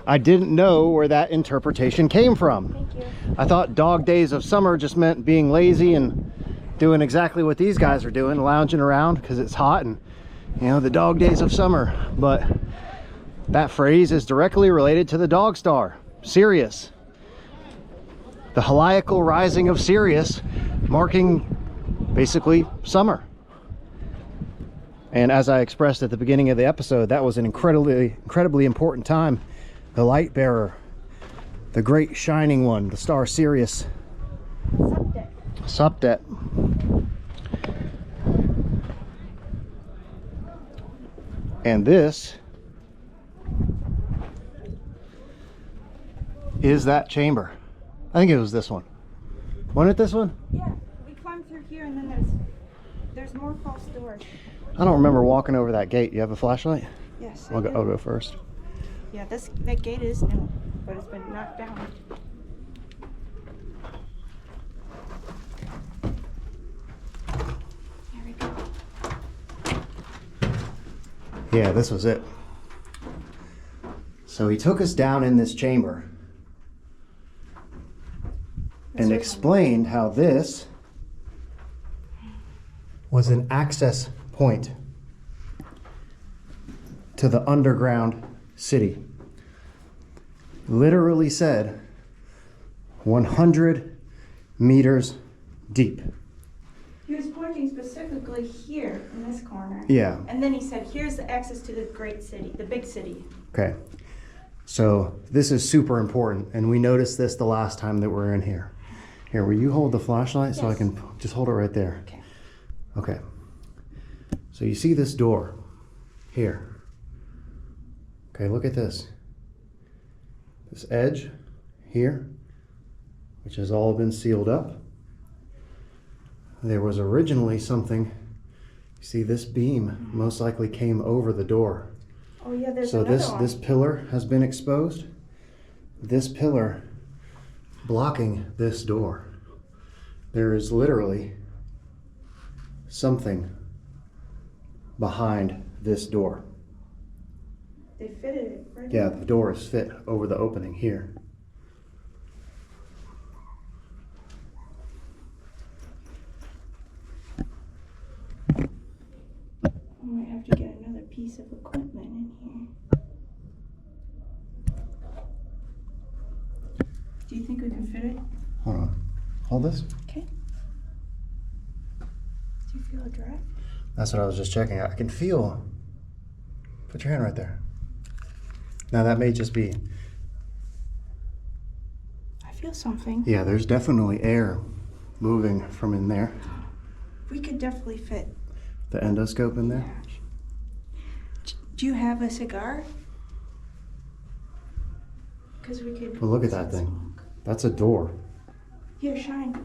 I didn't know where that interpretation came from. I thought dog days of summer just meant being lazy and doing exactly what these guys are doing, lounging around because it's hot and, you know, the dog days of summer. But that phrase is directly related to the dog star, Sirius. The heliacal rising of Sirius, marking basically summer. And as I expressed at the beginning of the episode, that was an incredibly important time. The light bearer, the great shining one, the star Sirius. Subdet. And this is that chamber. I think it was this one. Wasn't it this one? Yeah, we climbed through here and then there's more false doors. I don't remember walking over that gate. You have a flashlight? Yes, I'll go first. Yeah, that gate is new, but it's been knocked down. There we go. Yeah, this was it. So he took us down in this chamber and explained how this was an access point to the underground city. Literally said 100 meters deep. He was pointing specifically here in this corner. Yeah. And then he said, here's the access to the great city, the big city. Okay. So this is super important, and we noticed this the last time that we were in here. Here, will you hold the flashlight so I can just hold it right there? Okay. Okay. So you see this door here. Okay, look at this. This edge here, which has all been sealed up. There was originally something, you see this beam most likely came over the door. Oh yeah, there's So another one. this pillar has been exposed. This pillar blocking this door. There is literally something behind this door. They fitted it right Yeah, in. the door is fit over the opening here. I might have to get another piece of equipment in here. Do you think we can fit it? Hold this. Okay. Do you feel a draft? That's what I was just checking. I can feel. Put your hand right there. Now that may just be. I feel something. Yeah, there's definitely air moving from in there. We could definitely fit. The endoscope in there. Do you have a cigar? Because we could. Well, look at that thing. That's a door. Here, shine.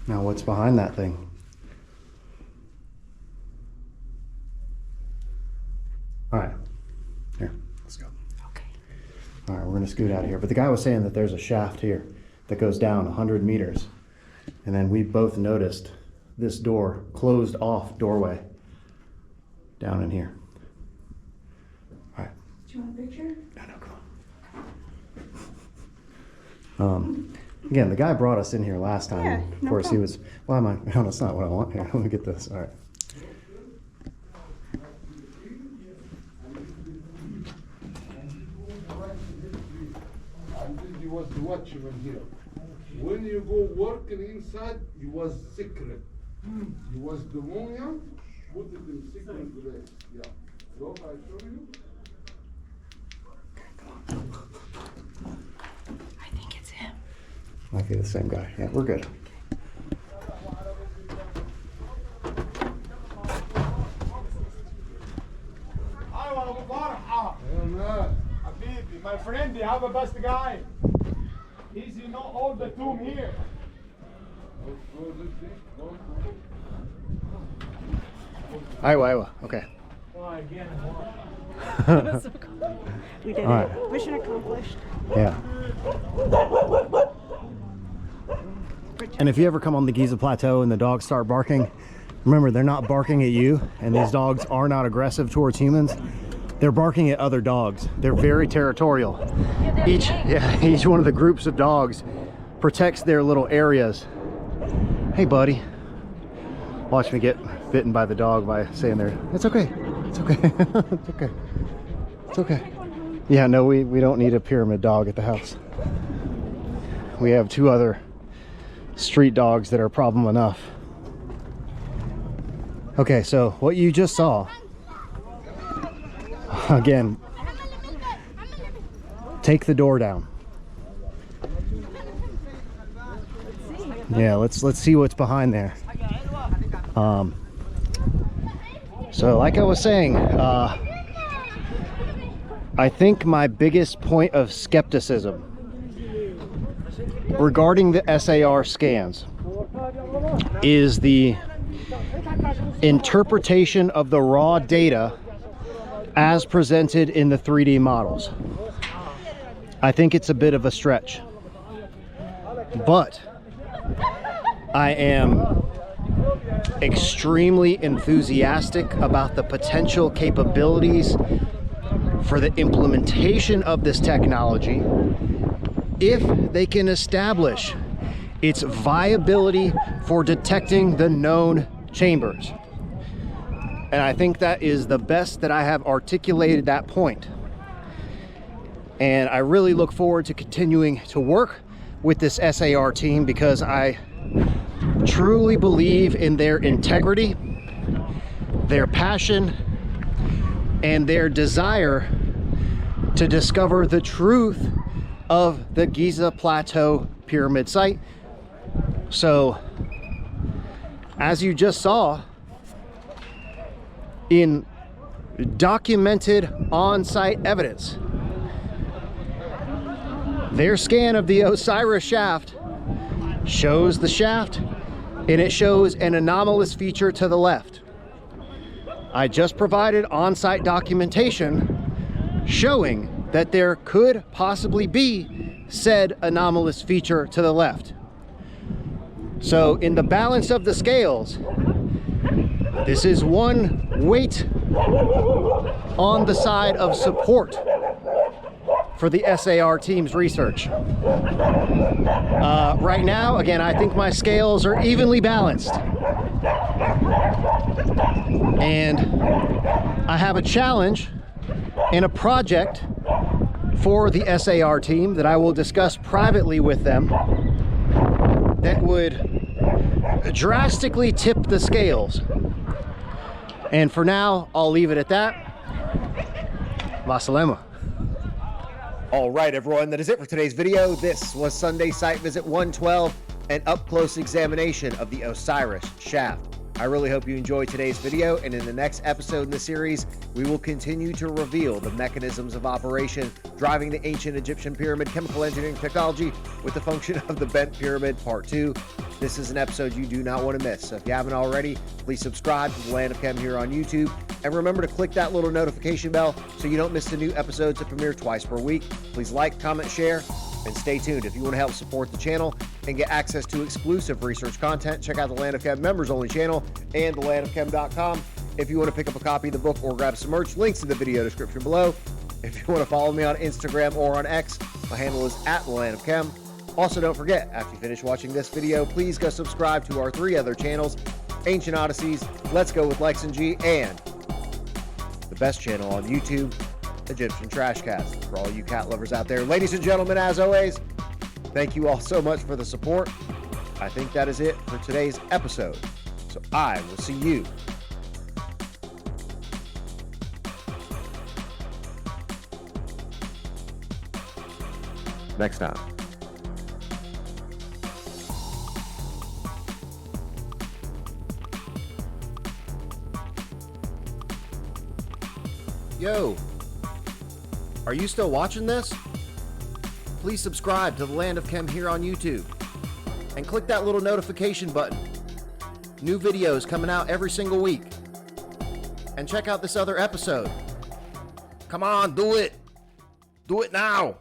Now what's behind that thing? All right, here, let's go. Okay. All right, we're gonna scoot out of here. But the guy was saying that there's a shaft here that goes down 100 meters. And then we both noticed this door, closed off doorway down in here. All right. Do you want a picture? No, come on. Again, the guy brought us in here last time. Yeah, Of no course, he problem. was, why am I, no, that's not what I want here. Let me get this. All right. He was the watchman here. When you go working inside, he was secret. He was demonia, put it in secret place. Yeah. Look, I show you. I think it's him. Might be the same guy. Yeah, we're good. Habibi, my friend, you have a best guy. He's, you know, all the tomb here. Iowa. Okay. Oh, again. We did All it. right. Mission accomplished. Yeah. And if you ever come on the Giza Plateau and the dogs start barking, remember they're not barking at you, and these dogs are not aggressive towards humans. They're barking at other dogs. They're very territorial. Each one of the groups of dogs protects their little areas. Hey, buddy. Watch me get bitten by the dog by saying there. It's okay. It's okay. It's okay. It's okay. Yeah, no, we don't need a pyramid dog at the house. We have 2 other street dogs that are a problem enough. Okay, so what you just saw, again, take the door down. Yeah, let's see what's behind there. So like I was saying, I think my biggest point of skepticism regarding the SAR scans is the interpretation of the raw data as presented in the 3D models. I think it's a bit of a stretch, but I am extremely enthusiastic about the potential capabilities for the implementation of this technology if they can establish its viability for detecting the known chambers. And I think that is the best that I have articulated that point. And I really look forward to continuing to work with this SAR team because I truly believe in their integrity, their passion, and their desire to discover the truth of the Giza Plateau pyramid site. So, as you just saw, in documented on-site evidence, their scan of the Osiris shaft shows the shaft, and it shows an anomalous feature to the left. I just provided on-site documentation showing that there could possibly be said anomalous feature to the left. So in the balance of the scales, this is one weight on the side of support for the SAR team's research. Right now, again, I think my scales are evenly balanced. And I have a challenge in a project for the SAR team that I will discuss privately with them that would drastically tip the scales. And for now, I'll leave it at that. Vasalema. All right, everyone, that is it for today's video. This was Sunday Site Visit 112, an up-close examination of the Osiris shaft. I really hope you enjoyed today's video, and in the next episode in the series, we will continue to reveal the mechanisms of operation driving the ancient Egyptian pyramid chemical engineering technology with the function of the bent pyramid, part 2. This is an episode you do not want to miss, so if you haven't already, please subscribe to the Land of Chem here on YouTube, and remember to click that little notification bell so you don't miss the new episodes that premiere twice per week. Please like, comment, share, and stay tuned. If you want to help support the channel and get access to exclusive research content, check out the Land of Chem members only channel and thelandofchem.com. If you want to pick up a copy of the book or grab some merch, links in the video description below. If you want to follow me on Instagram or on X, my handle is @thelandofchem. Also, don't forget, after you finish watching this video, please go subscribe to our 3 other channels, Ancient Odysseys, Let's Go with Lex and G, and the best channel on YouTube, Egyptian Trashcast. For all you cat lovers out there, ladies and gentlemen, as always, thank you all so much for the support. I think that is it for today's episode. So I will see you next time. Yo, are you still watching this? Please subscribe to the Land of Chem here on YouTube and click that little notification button. New videos coming out every single week. And check out this other episode. Come on, do it. Do it now.